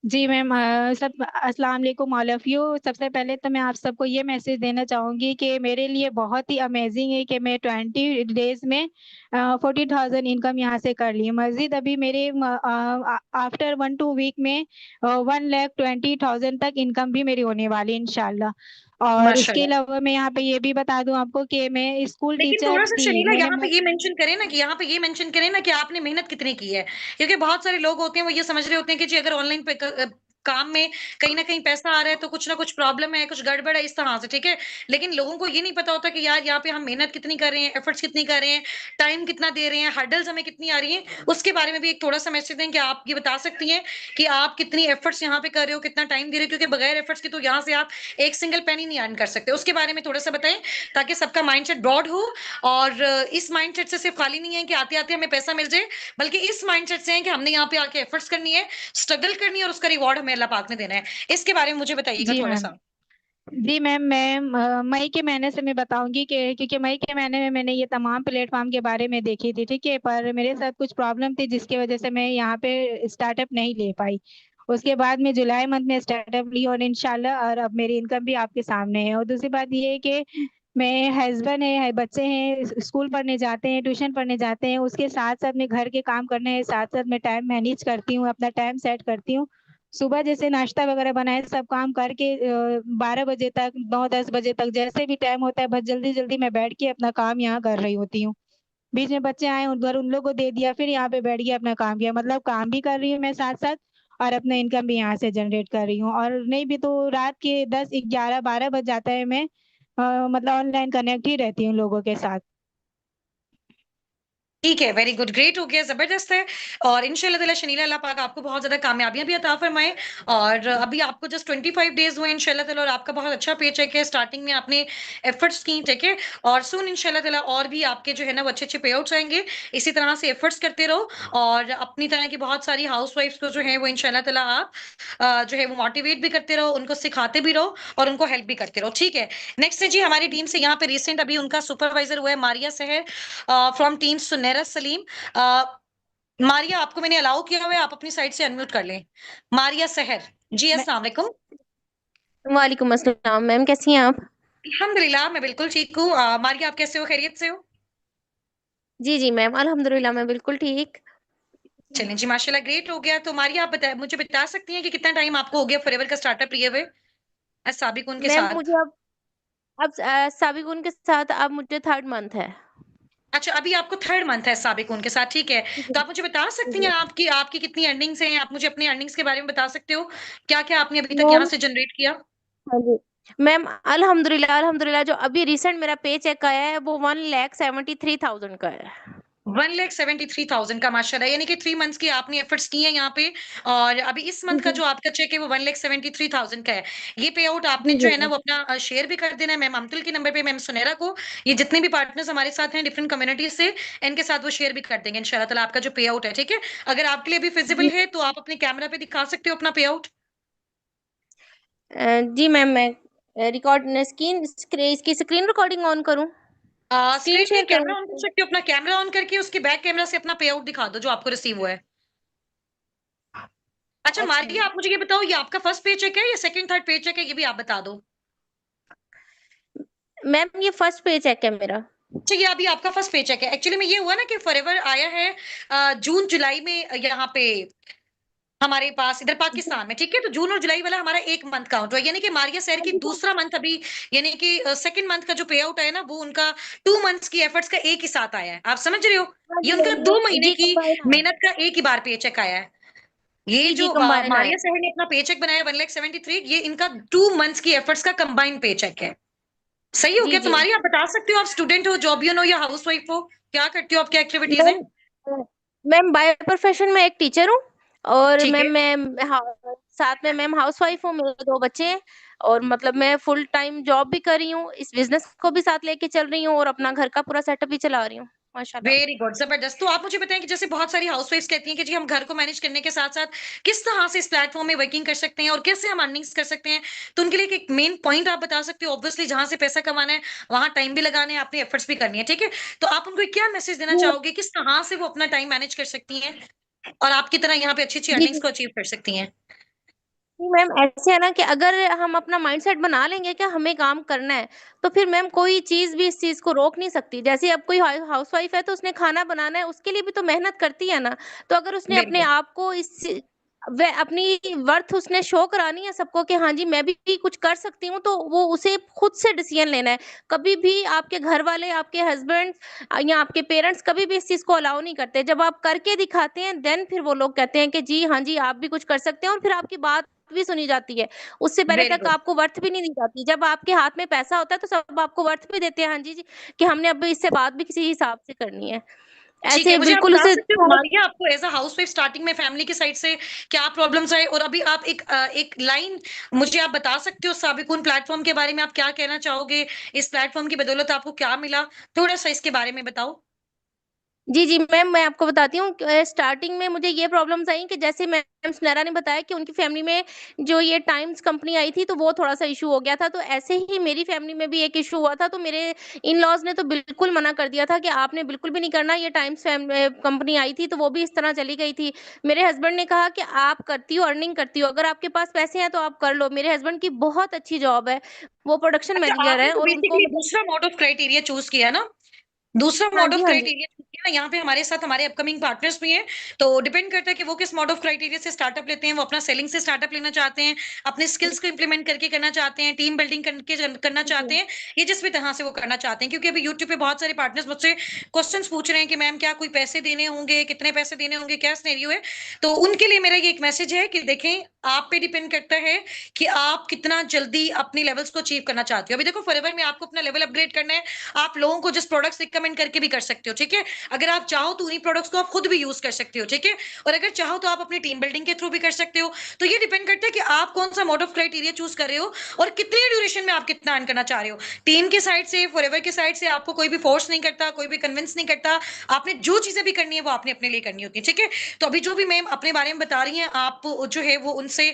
जी मैम, सब अस्सलाम वालेकुम ऑल ऑफ यू। सबसे पहले तो मैं आप सबको ये मैसेज देना चाहूँगी कि मेरे लिए बहुत ही अमेजिंग है कि मैं 20 डेज़ में 40,000 इनकम यहाँ से कर ली। मज़ीद अभी मेरे आफ्टर 1-2 वीक में 1,20,000 तक इनकम भी मेरी होने वाली है इंशाल्लाह। और इसके माशाल्लाह। अलावा मैं यहाँ पे ये भी बता दूँ आपको कि मैं स्कूल लेकिन टीचर थोड़ा-सा थी। शर्मिला मैंने यहाँ पे ये मेंशन करें ना, कि यहाँ पे ये मेंशन करें ना कि आपने मेहनत कितनी की है। क्योंकि बहुत सारे लोग होते हैं, वो ये समझ रहे होते हैं कि जी अगर ऑनलाइन काम में कहीं न कहीं पैसा आ रहा है तो कुछ ना कुछ प्रॉब्लम है, कुछ गड़बड़ है, इस तरह से, ठीक है? लेकिन लोगों को ये नहीं पता होता कि यार यहाँ पे हम मेहनत कितनी कर रहे हैं, एफर्ट्स कितनी कर रहे हैं, टाइम कितना दे रहे हैं, हर्डल्स हमें कितनी आ रही हैं, उसके बारे में भी एक थोड़ा-सा मैसेज दें कि आप ये बता सकती हैं कि आप कितनी एफर्ट्स यहाँ पे कर रहे हो, कितना टाइम दे रहे हो? क्योंकि बगैर एफर्ट्स के तो यहाँ से आप एक सिंगल पेनी नहीं अर्न कर सकते। उसके बारे में थोड़ा-सा बताएँ, ताकि सबका माइंडसेट ब्रॉड हो, और इस माइंडसेट से सिर्फ खाली नहीं है कि आते-आते हमें पैसा मिल जाए, बल्कि इस माइंडसेट से है कि हमने यहाँ पे आके एफर्ट्स करनी है, स्ट्रगल करनी है, और उसका रिवॉर्ड हमें अल्लाह पाक ने देना है। इसके बारे में मुझे बताइएगा जी मैम। थोड़ा-सा। जी मैम, मैं मई के महीने से मैं बताऊँगी कि क्योंकि मई के महीने में मैंने ये तमाम प्लेटफ़ॉर्म के बारे में देखी थी, ठीक है? पर मेरे साथ कुछ प्रॉब्लम थी जिसकी वज़ह से मैं यहाँ पे स्टार्टअप नहीं ले पाई। उसके बाद मैं जुलाई मंथ में स्टार्टअप ली और इंशाल्लाह और अब मेरी इनकम भी आपके सामने है। और दूसरी बात ये है कि मैं हस्बैंड है, बच्चे हैं, स्कूल पढ़ने जाते हैं, ट्यूशन पढ़ने जाते हैं, उसके साथ-साथ में घर के काम करने हैं, साथ-साथ मैं टाइम मैनेज करती हूँ, अपना टाइम सेट करती हूँ। सुबह जैसे नाश्ता वगैरह बनाए सब काम करके 12 बजे तक 9-10 बजे तक जैसे भी टाइम होता है बस जल्दी-जल्दी मैं बैठ के अपना काम यहाँ कर रही होती हूँ। बीच में बच्चे आए उधर उन लोगों को दे दिया फिर यहाँ पे बैठ के अपना काम किया। मतलब काम भी कर रही हूँ मैं साथ-साथ और अपना इनकम भी यहाँ से जनरेट कर रही हूँ और नहीं भी तो रात के 10, 11, 12 बज जाता है मैं मतलब ऑनलाइन कनेक्ट ही रहती हूँ लोगों के साथ। ठीक है, वेरी गुड, ग्रेट हो गया, ज़बरदस्त है। और इंशाल्लाह ताला शनीला अल्लाह पाक आपको बहुत ज़्यादा कामयाबियाँ भी अता फरमाए। और अभी आपको जस्ट 25 डेज़ हुए इंशाल्लाह ताला, और आपका बहुत अच्छा पेचेक है। स्टार्टिंग में आपने एफर्ट्स की, ठीक है? और सून इंशाल्लाह ताला और भी आपके जो है ना वो अच्छे-अच्छे पे आउट्स आएँगे। इसी तरह से एफर्ट्स करते रहो, और अपनी तरह की बहुत सारी हाउसवाइफ्स को जो है वो इंशाल्लाह ताला आप जो है वो मोटिवेट भी करते रहो, उनको सिखाते भी रहो, और उनको हेल्प भी करते रहो, ठीक है? नेक्स्ट है जी हमारी टीम से, यहाँ पे रिसेंट अभी उनका सुपरवाइज़र हुआ है मारिया सहर, फ्रॉम टीम सुनैरा सलीम। मारिया, आपको मैंने अलाउ किया हुआ है, आप अपनी साइड से अनम्यूट कर लें। मारिया सहर। जी, मैं अस्सलाम वालेकुम। वालेकुम अस्सलाम मैम, कैसी हैं आप? अल्हम्दुलिल्लाह, मैं बिल्कुल ठीक हूँ। मारिया, आप कैसे हो? खैरियत से हो? जी, जी मैम, अल्हम्दुलिल्लाह मैं बिल्कुल ठीक। चलें जी, माशाल्लाह, ग्रेट हो गया। तो मारिया, आप मुझे बता सकती हैं कि कितना टाइम आपको हो गया फॉरएवर का स्टार्टअप लिए हुए साबिकुन के मैम मुझे साथ? अब साबिकुन के साथ अब मुझे 3rd मंथ है। अच्छा, अभी आपको 3rd मंथ है साबिकुन के साथ, ठीक है। जी, तो आप मुझे बता जी, सकती जी। हैं आपकी आपकी कितनी अर्निंग्स हैं? आप मुझे अपनी अर्निंग्स के बारे में बता सकते हो? क्या-क्या आपने अभी तक यहाँ मैम से जनरेट किया? हाँ जी। मैम अल्हम्दुलिल्लाह अल्हम्दुलिल्लाह जो अभी रिसेंट मेरा पे चेक आया है वो 1,73,000 का है। 1,73,000 का माशाल्लाह, यानी कि 3 मंथ्स की आपने एफर्ट्स की हैं यहाँ पे, और अभी इस मंथ जी, का जी। जो आपका चेक है वो 1,73,000 का है। ये पे आउट आपने जी, जो जी, है ना जी। वो अपना शेयर भी कर देना है मैम अम्तुल के नंबर पे, मैम सुनैरा को। ये जितने भी पार्टनर्स हमारे साथ हैं डिफरेंट कम्युनिटीज से, इनके साथ वो शेयर भी कर देंगे इंशाल्लाह ताला आपका जो पे आउट है, ठीक है? अगर आपके लिए भी फिजिबल जी। है तो आप अपने कैमरा पे दिखा सकते हो अपना पे आउट। जी मैम मैं इसकी स्क्रीन रिकॉर्डिंग ऑन करूँ? स्क्रीन स्क्रीन पे शेयर कैमरा करूँ? ऑन कर सकते हो, अपना कैमरा ऑन करके उसके बैक कैमरा से अपना पे आउट दिखा दो जो आपको रिसीव हुआ है। अच्छा अच्छा। मारिया, आप मुझे ये बताओ, ये आपका फर्स्ट पे चेक है या सेकंड थर्ड पे चेक है, ये भी आप बता दो। मैम ये फर्स्ट पे चेक है मेरा। अच्छा, ये अभी आपका फर्स्ट पेचेक है। एक्चुअली में ये हुआ ना कि फॉरएवर आया है जून जुलाई में, यहाँ पे हमारे पास इधर पाकिस्तान में, ठीक है? तो जून और जुलाई वाला हमारा 1 मंथ काउंट हुआ, यानी कि मारिया शहर की दूसरा मंथ अभी, यानी कि सेकंड मंथ का जो पे आउट है ना वो उनका 2 मंथ्स की एफर्ट्स का एक ही साथ आया है। आप समझ रहे हो? हाँ ये जी, उनका हाँ 2 जी। महीने जी, की कंबाइन है। मेहनत का एक ही बार पेचेक आया है। ये जी, जी, जो कंबाइन आया। मारिया शहर ने अपना पेचेक बनाया 1,73,000, ये इनका 2 मंथ्स की एफर्ट्स का कंबाइंड पेचेक है। सही हो जी, गया? जी। तुम्हारी, आप बता सकते हो, आप स्टूडेंट हो, जॉबियन हो या हाउसवाइफ हो? क्या करते हो? आप क्या एक्टिविटीज़ हैं? मैम मैम बाय प्रोफेशन मैं एक टीचर हूँ और ठीक मैम है। मैं साथ में मैम हाउसवाइफ हूँ, मेरे 2 बच्चे हैं और मतलब मैं फुल टाइम जॉब भी कर रही हूँ, इस बिज़नेस को भी साथ लेके चल रही हूँ और अपना घर का पूरा सेटअप भी चला रही हूँ, माशाल्लाह। वेरी गुड, जबरदस्त। तो आप मुझे बताएं कि जैसे बहुत सारी हाउसवाइफ्स कहती हैं कि जी हम घर को मैनेज करने के साथ साथ किस तरह से इस प्लेटफॉर्म में वर्किंग कर सकते हैं और कैसे हम अर्निंग्स कर सकते हैं। तो उनके लिए एक मेन पॉइंट आप बता सकते हो। ऑब्वियसली जहां से पैसा कमाना है वहां टाइम भी लगाना है, अपनी एफर्ट्स भी करनी है, ठीक है। तो आप उनको एक क्या मैसेज देना जी, चाहोगे, किस तरह से वो अपना टाइम मैनेज कर सकती हैं और आपकी तरह यहाँ पे अच्छी अच्छी जी, अर्निंग्स जी। को अचीव कर सकती हैं। जी मैम, ऐसे है ना कि अगर हम अपना माइंडसेट बना लेंगे कि हमें काम करना है, तो फिर मैम कोई चीज़ भी इस चीज़ को रोक नहीं सकती। जैसे अब कोई हाउसवाइफ है तो उसने खाना बनाना है, उसके लिए भी तो मेहनत करती है ना। तो अगर उसने वेरी अपने गुड। आप को इस व अपनी वर्थ उसने शो करानी है सबको कि हाँ जी, मैं भी कुछ कर सकती हूँ, तो वो उसे खुद से डिसीज़न लेना है। कभी भी आपके घर वाले, आपके हस्बैंड या आपके पेरेंट्स कभी भी इस चीज़ को अलाउ नहीं करते। जब आप करके दिखाते हैं, देन फिर वो लोग कहते हैं कि जी, हाँ जी, आप भी कुछ कर सकते हैं और फिर आपकी बात भी सुनी जाती है। उससे पहले वेरी तक गुड। आपको वर्थ भी नहीं दी जाती। जब आपके हाथ में पैसा होता है तो सब आपको वर्थ भी देते हैं, हाँ जी, जी, कि हमने अब इससे बात भी किसी हिसाब से करनी है। ठीक है, ऐसे मुझे आप बिल्कुल बता उसे सकते हो मारिया आपको एज़ अ हाउसवाइफ स्टार्टिंग में फैमिली की साइड से क्या प्रॉब्लम्स आए और अभी आप एक लाइन मुझे आप बता सकते हो साबिकुन प्लेटफ़ॉर्म के बारे में आप क्या कहना चाहोगे? इस प्लेटफ़ॉर्म की बदौलत आपको क्या मिला? थोड़ा-सा इसके बारे में बताओ। जी, जी, मैम मैं आपको बताती हूँ स्टार्टिंग में मुझे ये प्रॉब्लम्स आई कि जैसे मैम सुनैरा ने बताया कि उनकी फैमिली में जो ये टाइम्स कंपनी आई थी, तो वो थोड़ा-सा इश्यू हो गया था। तो ऐसे ही मेरी फैमिली में भी एक इश्यू हुआ था, तो मेरे इन-लॉज़ ने तो बिल्कुल मना कर दिया था कि आपने बिल्कुल भी नहीं करना। ये टाइम्स कंपनी आई थी, तो वो भी इस तरह चली गई थी। मेरे हस्बैंड ने कहा कि आप करती हो, अर्निंग करती हो, अगर आपके पास पैसे हैं तो आप कर लो। मेरे हस्बैंड की बहुत अच्छी जॉब है, वो प्रोडक्शन अच्छा, मैनेजर आपने हैं तो और उनको बेसिकली दूसरा मोड ऑफ क्राइटेरिया चूज़ किया ना? दूसरा हाँ मोड जी, ऑफ हाँ जी। क्राइटेरिया चूज़ किया, यहाँ पे हमारे साथ हमारे अपकमिंग पार्टनर्स भी हैं, तो डिपेंड करता है कि वो किस मोड ऑफ क्राइटेरिया से स्टार्टअप लेते हैं। वो अपना सेलिंग से स्टार्टअप लेना चाहते हैं, अपने जी, स्किल्स को इम्प्लीमेंट करके करना चाहते हैं, टीम बिल्डिंग करके करना जी, चाहते जी। हैं, ये जिस भी तरह से वो करना चाहते हैं। क्योंकि अभी यूट्यूब पे बहुत सारे पार्टनर्स मुझसे क्वेश्चंस पूछ रहे हैं कि मैम क्या कोई पैसे देने होंगे, कितने पैसे देने होंगे, क्या सिनेरियो है? तो उनके लिए मेरा ये एक मैसेज है कि देखें, आप पे डिपेंड करता है कि आप कितना जल्दी अपनी लेवल्स को अचीव करना चाहते हो। अभी देखो फॉरएवर में आपको अपना लेवल अपग्रेड करना है, आप लोगों को जस्ट प्रोडक्ट्स रिकमेंड करके भी कर सकते हो, ठीक है? अगर आप चाहो तो उन्हीं प्रोडक्ट्स को आप खुद भी यूज़ कर सकते हो, ठीक है? और अगर चाहो तो आप अपनी टीम बिल्डिंग के थ्रू भी कर सकते हो। तो ये डिपेंड करता है कि आप कौन-सा मोड ऑफ क्राइटेरिया चूज़ कर रहे हो और कितने ड्यूरेशन में आप कितना अर्न करना चाह रहे हो। टीम के साइड से, फॉरएवर के साइड से आपको कोई भी फोर्स नहीं करता, कोई भी कन्विंस नहीं करता। आपने जो चीज़ें भी करनी है वो आपने अपने लिए करनी होती है, ठीक है? तो अभी जो भी मैम अपने बारे में बता रही हैं, आप जो है वो उनसे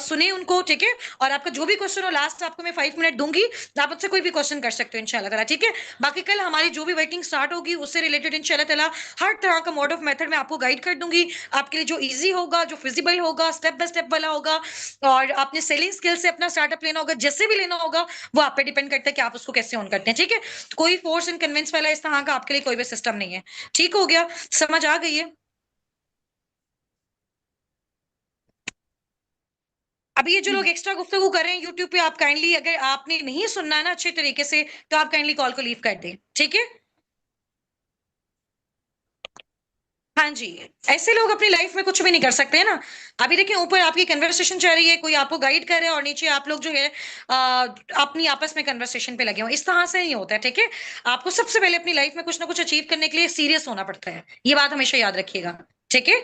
सुने उनको, ठीक है? और आपका जो भी क्वेश्चन हो लास्ट आपको मैं 5 मिनट दूँगी, तो आप मुझसे कोई भी क्वेश्चन कर सकते हो इंशाल्लाह ताला, ठीक है? बाकी कल हमारी जो भी वर्किंग स्टार्ट होगी उससे रिलेटेड इंशाल्लाह ताला हर तरह का मोड ऑफ मेथड मैं आपको गाइड कर दूंगी, आपके लिए जो इजी होगा, जो फिजिबल होगा, स्टेप बाय स्टेप वाला होगा। और आपने सेलिंग स्किल से अपना स्टार्टअप लेना होगा, जैसे भी लेना होगा वो आप पे डिपेंड करता है कि आप उसको कैसे ऑन करते हैं, ठीक है? तो कोई फोर्स एंड कन्विंस वाला इस तरह का आपके लिए कोई भी सिस्टम नहीं है। ठीक हो गया? समझ आ गई है? अभी ये जो लोग एक्स्ट्रा गुफ्तगू कर रहे हैं यूट्यूब पे, आप काइंडली अगर आपने नहीं सुनना है ना अच्छे तरीके से, तो आप काइंडली कॉल को लीव कर दें, ठीक है? हाँ जी, ऐसे लोग अपनी लाइफ में कुछ भी नहीं कर सकते हैं ना। अभी देखिए ऊपर आपकी कन्वर्सेशन चल रही है, कोई आपको गाइड कर रहा है और नीचे आप लोग जो है अपनी आपस में कन्वर्सेशन पे लगे हो। इस तरह से नहीं होता है, ठीक है? आपको सबसे पहले अपनी लाइफ में कुछ ना कुछ अचीव करने के लिए सीरियस होना पड़ता है। ये बात हमेशा याद रखिएगा, ठीक है?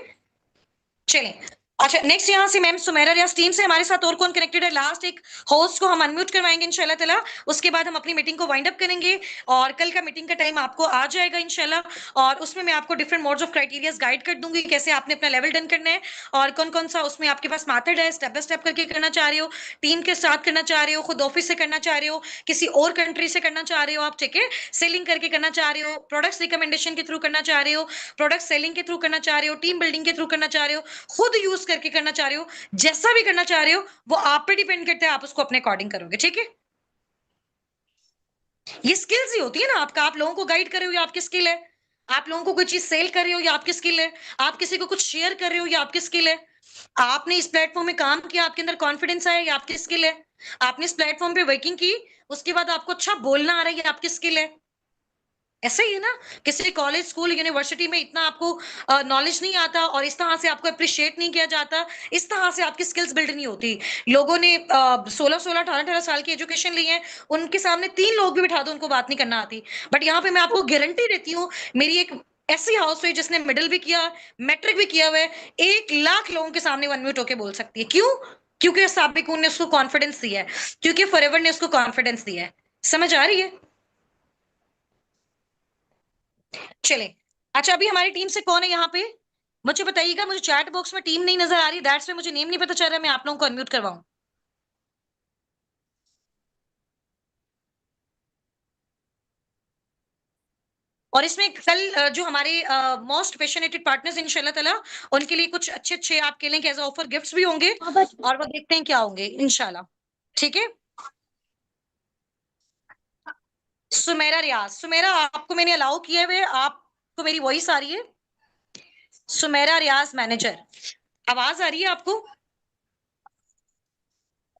चलें। अच्छा, नेक्स्ट यहाँ से मैम सुमेरा रियाज़ टीम से हमारे साथ और कौन कनेक्टेड है? लास्ट एक होस्ट को हम अनम्यूट करवाएँगे इंशाल्लाह ताला। उसके बाद हम अपनी मीटिंग को वाइंड अप करेंगे और कल का मीटिंग का टाइम आपको आ जाएगा इंशाल्लाह। और उसमें मैं आपको different modes of criterias guide कर दूँगी, कैसे आपने अपना लेवल डन करना है और कौन-कौन सा उसमें आपके पास मेथड है, स्टेप बाय स्टेप करके करना चाह रहे हो, टीम के साथ करना चाह रहे हो, खुद ऑफिस से करना चाह रहे हो, किसी और कंट्री से करना चाह रहे हो आप, ठीक है? सेलिंग करके करना चाह रहे हो, प्रोडक्ट्स रिकमेंडेशन के थ्रू करना चाह रहे हो, प्रोडक्ट सेलिंग के थ्रू करना चाह रहे हो, टीम बिल्डिंग के थ्रू करना चाह रहे हो, खुद यूज करके करना चाह रहे हो, जैसा भी करना चाह रहे हो वो आप पे डिपेंड करता है, आप उसको अपने अकॉर्डिंग करोगे, ठीक है? ये स्किल्स ही होती है ना आपका, आप लोगों को गाइड कर रहे हो, ये आपकी स्किल है। आप लोगों को कोई चीज सेल कर रहे हो, ये आपकी स्किल है। आप किसी को कुछ शेयर कर रहे हो, ये आपकी स्किल है। आपने इस प्लेटफॉर्म में काम किया, आपके अंदर कॉन्फिडेंस आया, ये आपकी स्किल है। आपने इस प्लेटफॉर्म पे वर्किंग की, उसके बाद आपको अच्छा बोलना आ रहा है, ये आपकी स्किल है। ऐसा ही है ना, किसी कॉलेज स्कूल यूनिवर्सिटी में इतना आपको नॉलेज नहीं आता और इस तरह से आपको अप्रिशिएट नहीं किया जाता, इस तरह से आपकी स्किल्स बिल्ड नहीं होती। लोगों ने 16-16 18-18 साल की एजुकेशन ली है, उनके सामने 3 लोग भी बिठा दो, उनको बात नहीं करना आती। बट यहाँ पे मैं आपको गारंटी देती हूँ, मेरी एक ऐसी हाउस वाइफ जिसने मिडिल भी किया, मैट्रिक भी किया हुआ है, 1 लाख लोगों के सामने वो अनम्यूट होके बोल सकती है। क्यों? क्योंकि साबिकुन ने उसको कॉन्फिडेंस दिया है, क्योंकि फॉरएवर ने उसको कॉन्फिडेंस दिया है। समझ आ रही है? चले, अच्छा अभी हमारी टीम से कौन है यहाँ पे? मुझे बताइएगा, मुझे चैट बॉक्स में टीम नहीं नजर आ रही, दैट्स में मुझे नेम नहीं पता चल रहा, मैं आप लोगों को अनम्यूट करवाऊं। और इसमें कल जो हमारे मोस्ट पैशनेटेड पार्टनर्स इंशाल्लाह ताला, उनके लिए कुछ अच्छे अच्छे आपके लिए एज ऑफर गिफ्ट्स भी होंगे, और वो देखते हैं क्या होंगे इंशाल्लाह। ठीक है, सुमेरा रियाज, सुमेरा आपको मैंने अलाउ किया हुआ है, आपको मेरी वॉइस आ रही है? सुमेरा रियाज मैनेजर, आवाज आ रही है आपको?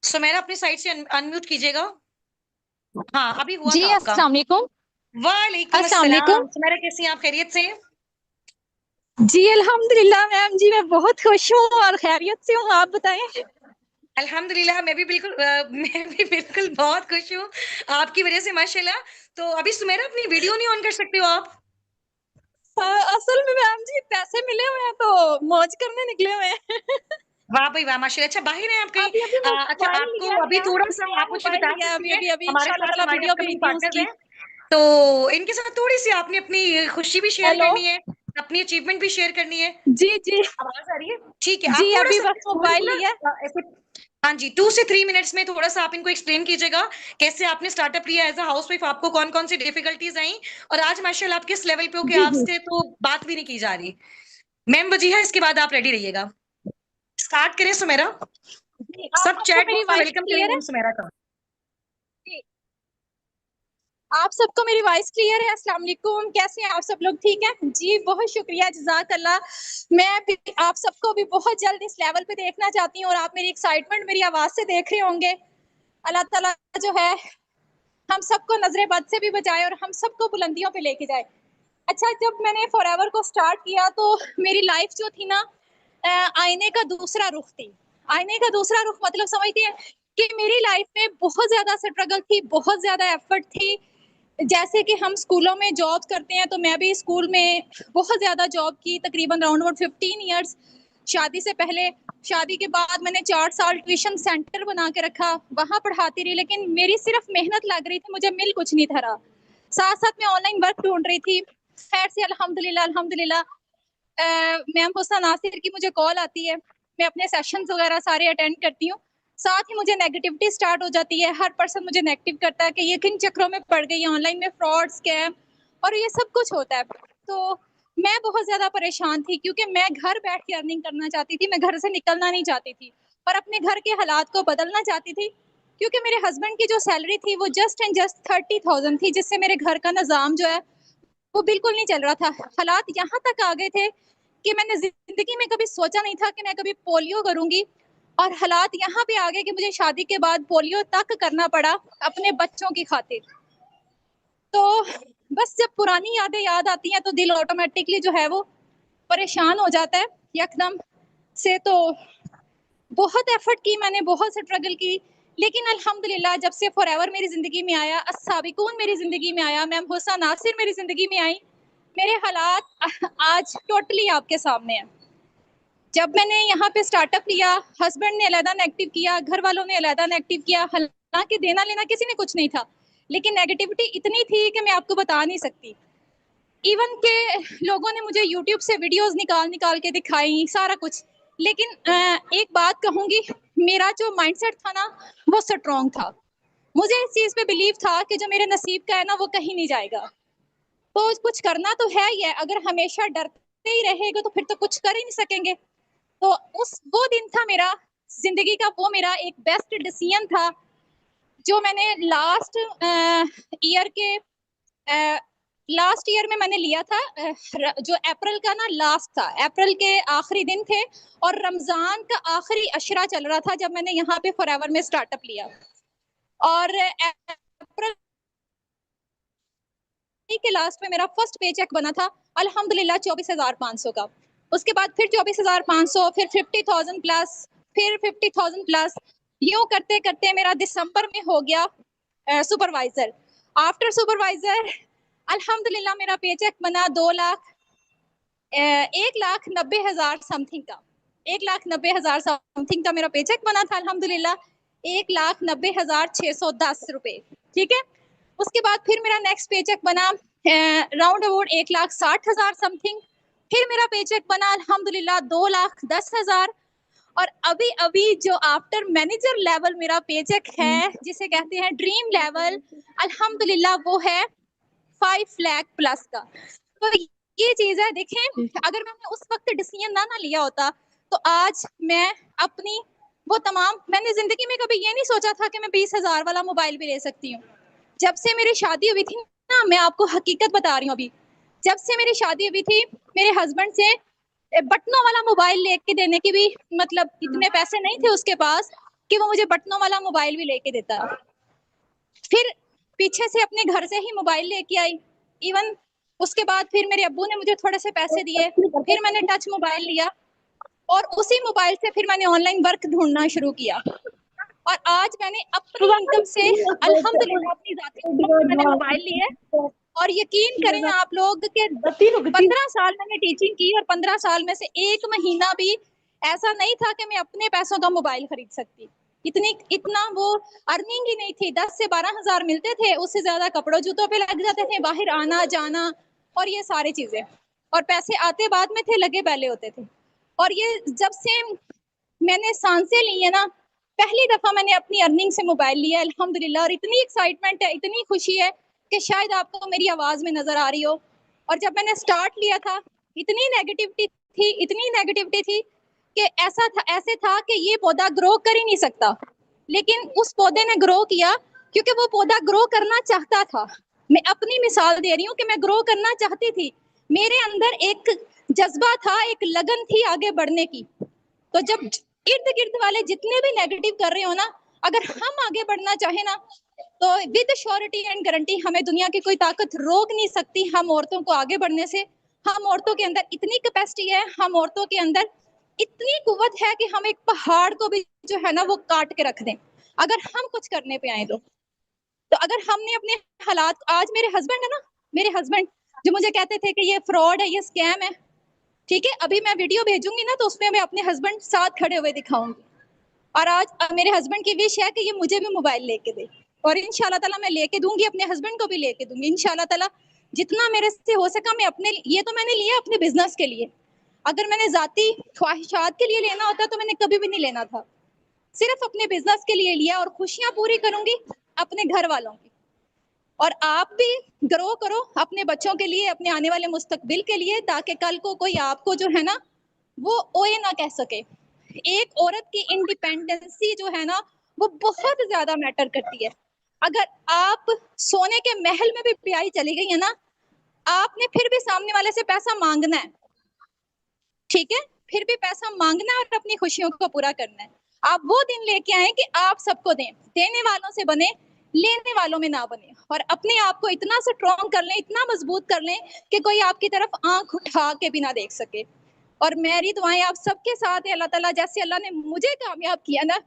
सुमेरा अपनी साइड से अनम्यूट कीजिएगा। हाँ अभी हुआ जी था आपका। अस्सलाम वालेकुम। वालेकुम अस्सलाम अस्सलाम। वालेकुम। सुमेरा कैसी हैं आप, खैरियत से? जी अल्हम्दुलिल्लाह मैम जी, मैं बहुत खुश हूँ और खैरियत से हूँ, आप बताएं। अल्हम्दुलिल्लाह, मैं भी बिल्कुल बहुत खुश हूँ आपकी वजह से माशाल्लाह। तो अभी सुमेरा अपनी वीडियो नहीं ऑन कर सकते हो आप? असल में मैम जी पैसे मिले हुए हैं तो मौज करने निकले हुए हैं। वाह भाई वाह, माशाल्लाह। अच्छा बाहर हैं आप कहीं? अभी अभी अच्छा मोबाइल आपको लिया अभी नया, थोड़ा सा नया आप मुझे मोबाइल बता लिया सकती अभी हैं, अभी अभी हमारे इंशाल्लाह साथ ताला हमारे वीडियो अपकमिंग भेजती हूँ पार्टनर्स उसकी। हैं, तो इनके साथ थोड़ी सी आपने अपनी खुशी भी शेयर हेलो। करनी है, अपनी अचीवमेंट भी शेयर करनी है। जी जी। आवाज आ रही है? ठीक है, आप जी थोड़ा अभी सा बस मोबाइल इनको ना लिया। ऐसे, हाँ जी, 2 से 3 मिनट्स में थोड़ा सा आप इनको एक्सप्लेन कीजिएगा कैसे आपने स्टार्टअप लिया एज अ हाउस वाइफ, आपको कौन कौन सी डिफिकल्टीज आई, और आज माशाल्लाह आप किस लेवल पे हो कि जी जी। आपसे तो बात भी नहीं की जा रही। मैम वजीहा, इसके बाद आप रेडी रहिएगा। स्टार्ट करें सुमेरा? जी आप सब सबको चैट मेरी बॉक्स में वॉइस वेलकम क्लियर करेंगे है? हम सुमेरा का। जी। आप सबको मेरी वॉइस क्लियर है? अस्सलाम वालेकुम, कैसे हैं आप सब लोग? ठीक है जी, बहुत शुक्रिया, जज़ाकल्लाह। मैं भी आप सबको भी बहुत जल्द इस लेवल पे देखना चाहती हूँ और आप मेरी एक्साइटमेंट मेरी आवाज से देख रहे होंगे। अल्लाह ताला जो है हम सबको नजरे बद से भी बचाए और हम सबको बुलंदियों पे लेके जाए। अच्छा, जब मैंने फॉरएवर को स्टार्ट किया तो मेरी लाइफ जो थी ना, आईने का दूसरा रुख थी। आईने का दूसरा रुख मतलब समझती हैं कि मेरी लाइफ में बहुत ज्यादा स्ट्रगल थी, बहुत ज्यादा एफर्ट थी। जैसे कि हम स्कूलों में जॉब करते हैं तो मैं भी स्कूल में बहुत ज्यादा जॉब की, तकरीबन राउंड अबाउट 15 इयर्स। शादी से पहले, शादी के बाद मैंने 4 साल ट्यूशन सेंटर बना के रखा, वहां पढ़ाती रही, लेकिन मेरी सिर्फ मेहनत लग रही थी, मुझे मिल कुछ नहीं था रहा। साथ साथ मैं ऑनलाइन वर्क ढूंढ रही थी। खैर से अल्हम्दुलिल्लाह अल्हम्दुलिल्लाह मैम हुस्ना नासिर की मुझे कॉल आती है, मैं अपने सेशंस वगैरह सारे अटेंड करती हूँ। साथ ही मुझे नेगेटिविटी स्टार्ट हो जाती है, हर पर्सन मुझे नेगेटिव करता है कि ये किन चक्रों में पड़ गई है, ऑनलाइन में फ्रॉड, स्कैम और ये सब कुछ होता है। तो मैं बहुत ज्यादा परेशान थी क्योंकि मैं घर बैठ के अर्निंग करना चाहती थी, मैं घर से निकलना नहीं चाहती थी और अपने घर के हालात को बदलना चाहती थी, क्योंकि मेरे हस्बैंड की जो सैलरी थी वो जस्ट एंड जस्ट 30,000 थी, जिससे मेरे घर का निजाम जो है वो बिल्कुल नहीं चल रहा था। हालात यहाँ तक आ गए थे कि मैंने जिंदगी में कभी सोचा नहीं था कि मैं कभी पोलियो करूंगी, और हालात यहाँ पे आ गए कि मुझे शादी के बाद पोलियो तक करना पड़ा अपने बच्चों की खातिर। तो बस जब पुरानी यादें याद आती हैं तो दिल ऑटोमेटिकली जो है वो परेशान हो जाता है यकदम से। तो बहुत एफर्ट की मैंने, बहुत स्ट्रगल की, लेकिन अल्हम्दुलिल्लाह जब से फॉरएवर मेरी जिंदगी में आया, अस्साबिकून मेरी जिंदगी में आया, मैम हुस्ना नासिर मेरी जिंदगी में आई, मेरे हालात आज टोटली आपके सामने हैं। जब मैंने यहाँ पे स्टार्टअप लिया, हस्बैंड ने अलहदा नेगेटिव किया, घर वालों ने अलहदा नेगेटिव किया, हालांकि देना लेना किसी ने कुछ नहीं था, लेकिन नेगेटिविटी इतनी थी कि मैं आपको बता नहीं सकती। इवन के लोगों ने मुझे यूट्यूब से वीडियोस निकाल निकाल के दिखाई, सारा कुछ, लेकिन एक बात कहूंगी, मेरा जो माइंडसेट था ना वो स्ट्रॉन्ग था। मुझे इस चीज पे बिलीव था कि जो मेरे नसीब का है ना वो कहीं नहीं जाएगा, तो कुछ करना तो है ही है। अगर हमेशा डरते ही रहेगा तो फिर तो कुछ कर ही नहीं सकेंगे। तो उस वो दिन था मेरा जिंदगी का, वो मेरा एक बेस्ट डिसीजन था जो मैंने लास्ट ईयर के लास्ट ईयर में मैंने लिया था। जो अप्रैल का ना लास्ट था, अप्रैल के आखिरी दिन थे और रमजान का आखिरी अशरा चल रहा था जब मैंने यहाँ पे फॉरएवर में स्टार्टअप लिया। और अप्रैल के लास्ट में मेरा फर्स्ट पे चेक बना था अल्हम्दुलिल्लाह 24,500 का। उसके बाद फिर 24,500, फिर 50,000 प्लस, फिर 50,000 प्लस, यूं करते करते मेरा दिसंबर में हो गया सुपरवाइजर। आफ्टर सुपरवाइजर अल्हम्दुलिल्लाह मेरा पे चेक बना 2 लाख। 1,90,000 समथिंग का, 1,90,000 समथिंग का मेरा पेचेक बना था अल्हम्दुलिल्लाह, 1,90,610 रुपए, ठीक है। उसके बाद फिर मेरा नेक्स्ट पेचेक बना राउंड अबाउट 1,60,000 समथिंग। फिर मेरा पेचेक बना अल्हम्दुलिल्लाह 2,10,000। और अभी अभी जो आफ्टर मैनेजर लेवल मेरा पेचेक है, जिसे कहते हैं ड्रीम लेवल, अल्हम्दुलिल्लाह वो है 5 लाख प्लस का। तो ये चीज है, देखें अगर मैंने उस वक्त डिसीजन ना लिया होता तो आज मैं अपनी वो तमाम, मैंने जिंदगी में कभी ये नहीं सोचा था कि मैं 20,000 वाला मोबाइल भी ले सकती हूँ। जब से मेरी शादी हुई थी ना, मैं आपको हकीकत बता रही हूँ, अभी जब से मेरी शादी हुई थी मेरे हस्बैंड से बटनों वाला मोबाइल लेके देने की भी मतलब इतने पैसे नहीं थे उसके पास कि वो मुझे बटनों वाला मोबाइल भी लेके देता। फिर पीछे से अपने घर से ही मोबाइल लेके आई, इवन उसके बाद फिर मेरे अब्बू ने मुझे थोड़े से पैसे दिए, फिर मैंने टच मोबाइल लिया और उसी मोबाइल से फिर मैंने ऑनलाइन वर्क ढूंढना शुरू किया। और आज मैंने अपनी इनकम से अल्हम्दुलिल्लाह अपनी जाती इनकम से मैंने मोबाइल लिया। और यकीन करें आप लोग कि 15 साल मैंने टीचिंग की और 15 साल में से एक महीना भी ऐसा नहीं था कि मैं अपने पैसों का मोबाइल खरीद सकती। इतना वो अर्निंग ही नहीं थी। 10 से 12,000 मिलते थे, उससे ज्यादा कपड़ों जूतों पे लग जाते थे, बाहर आना जाना और ये सारी चीजें, और पैसे आते बाद में थे, लगे पहले होते थे। और ये जब से मैंने सांसें ली है ना, पहली दफा मैंने अपनी अर्निंग से मोबाइल लिया अल्हम्दुलिल्लाह। और इतनी एक्साइटमेंट है, इतनी खुशी है कि शायद आपको मेरी आवाज में नजर आ रही हो। और जब मैंने स्टार्ट लिया था इतनी नेगेटिविटी थी कि ऐसे था कि ये पौधा ग्रो कर ही नहीं सकता, लेकिन उस पौधे ने ग्रो किया क्योंकि वो पौधा ग्रो करना चाहता था। मैं अपनी मिसाल दे रही हूँ कि मैं ग्रो करना चाहती थी, मेरे अंदर एक जज्बा था, एक लगन थी आगे बढ़ने की। तो जब इर्द गिर्द वाले जितने भी नेगेटिव कर रहे हो ना, अगर हम आगे बढ़ना चाहे ना तो विद श्योरिटी एंड गारंटी हमें दुनिया की कोई ताकत रोक नहीं सकती हम औरतों को आगे बढ़ने से। हम औरतों के अंदर इतनी कैपेसिटी है, हम औरतों के अंदर इतनी कुव्वत है कि हम एक पहाड़ को भी जो है ना वो काट के रख दें अगर हम कुछ करने पे आए तो अगर हमने अपने हालात, आज मेरे हस्बैंड है ना, मेरे हस्बैंड जो मुझे कहते थे कि ये फ्रॉड है, ये स्कैम है, ठीक है, अभी मैं वीडियो भेजूंगी ना तो उसमें मैं अपने हस्बैंड साथ खड़े हुए दिखाऊंगी। और आज मेरे हस्बैंड की विश है कि ये मुझे भी मोबाइल लेके दे, और इंशाल्लाह ताला मैं लेके दूंगी, अपने हस्बैंड को भी लेके दूंगी इंशाल्लाह ताला। जितना मेरे से हो सका मैं अपने, ये तो मैंने लिया अपने बिजनेस के लिए, अगर मैंने जाती ख्वाहिशात के लिए लेना होता तो मैंने कभी भी नहीं लेना था, सिर्फ अपने बिजनेस के लिए लिया। और खुशियां पूरी करूंगी अपने घर वालों की। और आप भी ग्रो करो अपने बच्चों के लिए, अपने आने वाले मुस्तकबिल के लिए, ताकि कल को कोई आपको जो है ना वो ओए ना कह सके। एक औरत की इंडिपेंडेंसी जो है ना वो बहुत ज्यादा मैटर करती है। अगर आप सोने के महल में भी ब्याही चली गई है ना, आपने फिर भी सामने वाले से पैसा मांगना है, ठीक है, फिर भी पैसा मांगना है और अपनी खुशियों को पूरा करना है। आप वो दिन लेके आए कि आप सबको दें, देने वालों से बने, लेने वालों में ना बने। और अपने आप को इतना स्ट्रॉन्ग कर लें, इतना मजबूत कर लें कि कोई आपकी तरफ आंख उठा के भी ना देख सके। और मेरी दुआएं आप सबके साथ है। अल्लाह ताला जैसे अल्लाह ने मुझे कामयाब किया ना,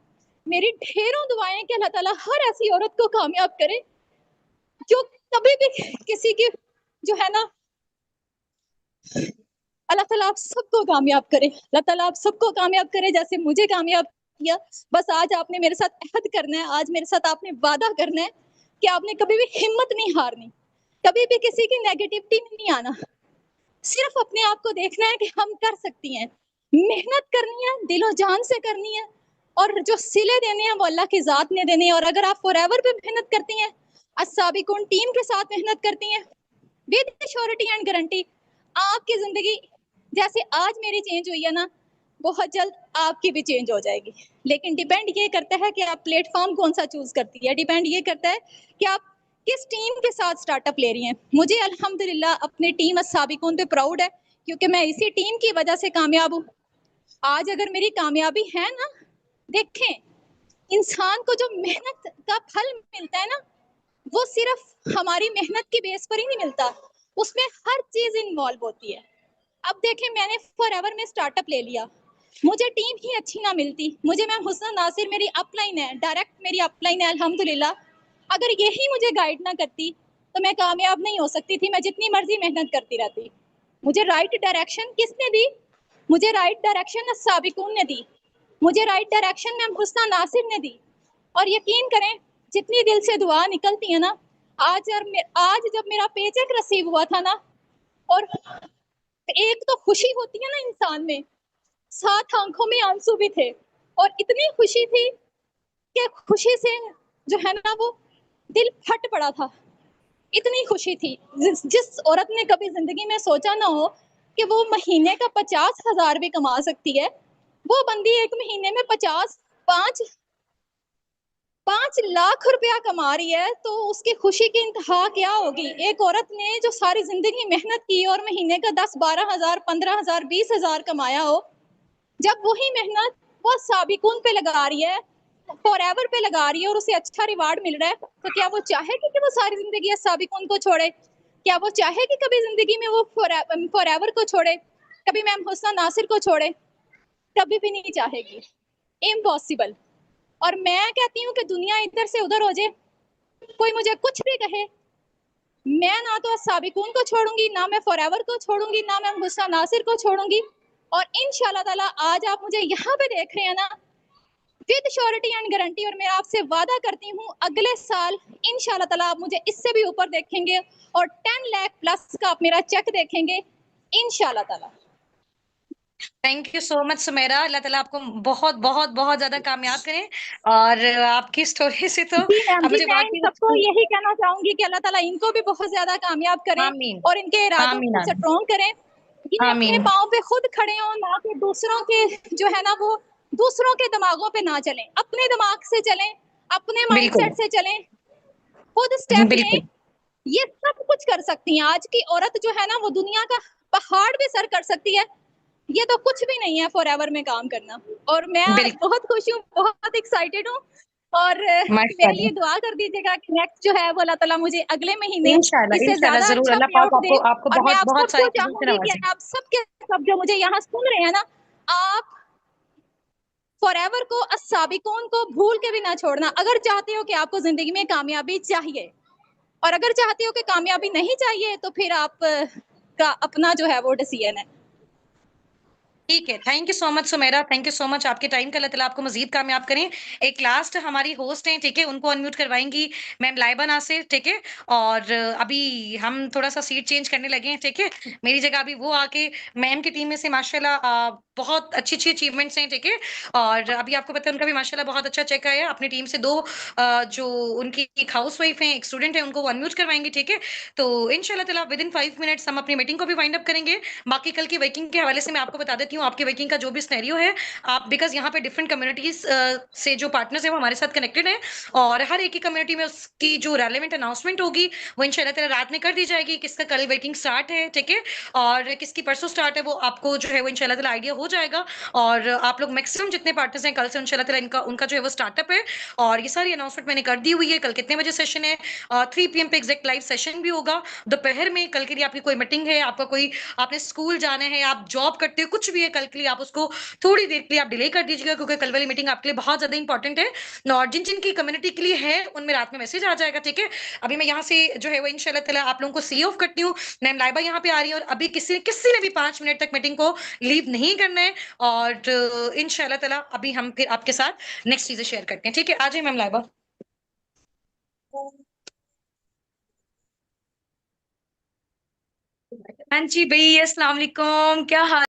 मेरी ढेरों दुआएं कि अल्लाह ताला हर ऐसी औरत को कामयाब करे जो कभी भी किसी की जो है ना, अल्लाह ताला आप सबको कामयाब करे, अल्लाह ताला आप सबको कामयाब करे जैसे मुझे कामयाब किया। बस आज आपने मेरे साथ अहद करना है, आज मेरे साथ आपने वादा करना है कि आपने कभी भी हिम्मत नहीं हारनी, कभी भी किसी की नेगेटिविटी में नहीं आना, सिर्फ अपने आप को देखना है कि हम कर सकती हैं, मेहनत करनी है, दिलो जान से करनी है, और जो सिले देने हैं वो अल्लाह की जात ने देने हैं। और अगर आप फॉरएवर पे मेहनत करती हैं, अस्साबिकून टीम के साथ मेहनत करती हैं, विद श्योरिटी एंड गारंटी आपकी जिंदगी जैसे आज मेरी चेंज हुई है ना, बहुत जल्द आपकी भी चेंज हो जाएगी। लेकिन डिपेंड ये करता है कि आप प्लेटफॉर्म कौन सा चूज करती है, डिपेंड ये करता है कि आप किस टीम के साथ स्टार्टअप ले रही हैं। मुझे अल्हम्दुलिल्लाह अपनी टीम अस्साबिकून पे प्राउड है, क्योंकि मैं इसी टीम की वजह से कामयाब हूँ। आज अगर मेरी कामयाबी है ना, देखें इंसान को जो मेहनत का फल मिलता है ना, वो सिर्फ हमारी मेहनत की बेस पर ही नहीं मिलता, उसमें हर चीज इन्वॉल्व होती है। अब देखें मैंने फॉरएवर में स्टार्टअप ले लिया, मुझे टीम ही अच्छी ना मिलती, मुझे मैम हुस्ना नासिर मेरी अपलाइन है, डायरेक्ट मेरी अपलाइन है अल्हम्दुलिल्लाह, अगर यही मुझे गाइड ना करती तो मैं कामयाब नहीं हो सकती थी, मैं जितनी मर्जी मेहनत करती रहती। मुझे राइट डायरेक्शन किसने दी? मुझे राइट डायरेक्शन साबिकून ने दी, मुझे राइट डायरेक्शन मैम हुस्ना नासिर ने दी। और यकीन करें जितनी दिल से दुआ निकलती है ना, आज जब मेरा पेचेक रिसीव हुआ था ना, और एक तो खुशी होती है ना इंसान में, साथ आंखों में आंसू भी थे, और इतनी खुशी थी कि खुशी से जो है ना वो दिल फट पड़ा था। इतनी खुशी थी, जिस औरत ने कभी जिंदगी में सोचा ना हो कि वो महीने का 50,000 भी कमा सकती है, वो बंदी एक महीने में 5 लाख रुपया कमा रही है, तो उसकी खुशी की इंतहा क्या होगी? एक औरत ने जो सारी जिंदगी मेहनत की और महीने का 10-12,000, 15,000, 20,000 कमाया हो, जब वही मेहनत वो साबिकून पे लगा रही है, फॉरएवर पे लगा रही है, और उसे अच्छा रिवार्ड मिल रहा है, तो क्या वो चाहेगी कि वो सारी जिंदगी साबिकून को छोड़े? क्या वो चाहेगी कभी जिंदगी में वो फॉरएवर को छोड़े, कभी मैम हुस्ना नासिर को छोड़े? कभी भी नहीं चाहेगी, इम्पॉसिबल। और मैं कहती हूँ कि दुनिया इधर से उधर हो जाए, कोई मुझे कुछ भी कहे, मैं ना तो साबिकून को छोड़ूंगी, ना मैं फॉरएवर को छोड़ूंगी, ना मैं हुस्ना नासिर को छोड़ूंगी। और इंशाल्लाह ताला आज आप मुझे यहाँ पे देख रहे हैं ना, विद श्योरिटी एंड गारंटी, और मैं आपसे वादा करती हूँ अगले साल इंशाल्लाह ताला आप मुझे इससे भी ऊपर देखेंगे, और 10 लाख प्लस का आप मेरा चेक देखेंगे इंशाल्लाह ताला। Thank you so much Sumaira, अल्लाह ताला आपको बहुत बहुत बहुत ज्यादा कामयाब करें। और आपकी स्टोरी से तो जी मैम, अब जी मुझे मैं इन वाकई सबको यही कहना चाहूंगी कि अल्लाह ताला इनको भी बहुत ज्यादा कामयाब करें, आमीन और इनके इरादों आमीन को आमीन स्ट्रॉन्ग करें, ये अपने आमीन। पाँव पे खुद खड़े हों, ना कि दूसरों के जो है ना वो दूसरों के दिमागों पे ना चलें, अपने दिमाग से चलें, अपने बिल्कुल माइंडसेट से चलें, खुद स्टेप लें। बिल्कुल ये सब कुछ कर सकती हैं। आज की औरत जो है ना वो दुनिया का पहाड़ भी सर कर सकती है, ये तो कुछ भी नहीं है फॉरएवर में काम करना। और मैं आज बिल्कुल बहुत खुश हूँ, बहुत एक्साइटेड हूँ, और मेरे लिए माशाल्लाह। दुआ कर दीजिएगा कि नेक्स्ट जो है वो अल्लाह ताला मुझे अगले महीने इंशाल्लाह इससे इंशाल्लाह ज्यादा जरूर अच्छा अल्लाह पे पाक आउट दे। आपको आपको और मैं बहुत आप बहुत सबको सारी चीजों से चाहूंगी कि नवाजे। आप सबके सब जो मुझे यहाँ सुन रहे हैं ना, आप फॉरएवर को अस्साबिकून को भूल के भी ना छोड़ना। अगर चाहते हो कि आपको जिंदगी में कामयाबी चाहिए, और अगर चाहते हो कि कामयाबी नहीं चाहिए, तो फिर आप का अपना जो है वो डिसीजन है। ठीक है, thank you so much Sumera, thank you so much आपके टाइम का, अल्लाह ताला आपको मजीद कामयाब करें। एक लास्ट हमारी होस्ट हैं, ठीक है, उनको अनम्यूट करवाएंगी मैम लाइबा नासिर, ठीक है। और अभी हम थोड़ा सा सीट चेंज करने लगे हैं, ठीक है। मेरी जगह अभी वो आके मैम की टीम में से माशाल्लाह बहुत अच्छी अच्छी अचीवमेंट्स हैं, ठीक है। और अभी आपको पता है उनका भी माशाल्लाह बहुत अच्छा चेक आया अपनी टीम से। दो जो उनकी एक हाउस वाइफ है, एक स्टूडेंट है, उनको अनम्यूट करवाएंगे, ठीक है। तो इंशाल्लाह ताला विद इन 5 मिनट्स हम अपनी मीटिंग को भी वाइंड अप करेंगे। बाकी कल की वर्किंग के हवाले से मैं आपको बता देती हूँ, आपकी वर्किंग का जो भी सिनेरियो है, आप बिकॉज यहाँ पे डिफरेंट कम्युनिटीज से जो पार्टनर्स हैं वो हमारे साथ कनेक्टेड हैं, और हर एक की कम्युनिटी में उसकी जो रेलेवेंट अनाउंसमेंट होगी वो इंशाल्लाह ताला रात में कर दी जाएगी। किसका कल वर्किंग स्टार्ट है, ठीक है, और किसकी परसों स्टार्ट है, वो आपको जो है वो इंशाल्लाह ताला आइडिया हो जाएगा। और आप लोग मैक्सिमम जितने पार्टनर्स हैं कल से इंशाल्लाह ताला इनका उनका जो है वो स्टार्टअप है, और ये सारी अनाउंसमेंट मैंने कर दी हुई है। कल कितने बजे सेशन है, 3 PM पे एग्जैक्ट लाइव सेशन भी होगा दोपहर में। कल के लिए आपकी कोई मीटिंग है, आपका कोई आपने स्कूल जाना है, आप जॉब करते हो, कुछ भी है, कल के लिए आप उसको थोड़ी देर के लिए आप डिले कर दीजिएगा, क्योंकि कल वाली मीटिंग आपके लिए बहुत ज्यादा इंपॉर्टेंट है। और जिन जिन की कम्युनिटी के लिए है उनमें रात में मैसेज आ जाएगा, ठीक है। अभी मैं यहाँ से जो है वो इंशाल्लाह ताला आप लोगों को सी ऑफ करती हूँ। मैम लाइबा यहाँ पे आ रही है, और अभी किसी किसी ने भी 5 मिनट तक मीटिंग को लीव नहीं करना है। और इंशाल्लाह ताला अभी हम फिर आपके साथ नेक्स्ट चीजें शेयर करते हैं, ठीक है। आ जाइए मैम लाइबा। हाँ जी भाई, अस्सलाम वालेकुम, क्या हाल?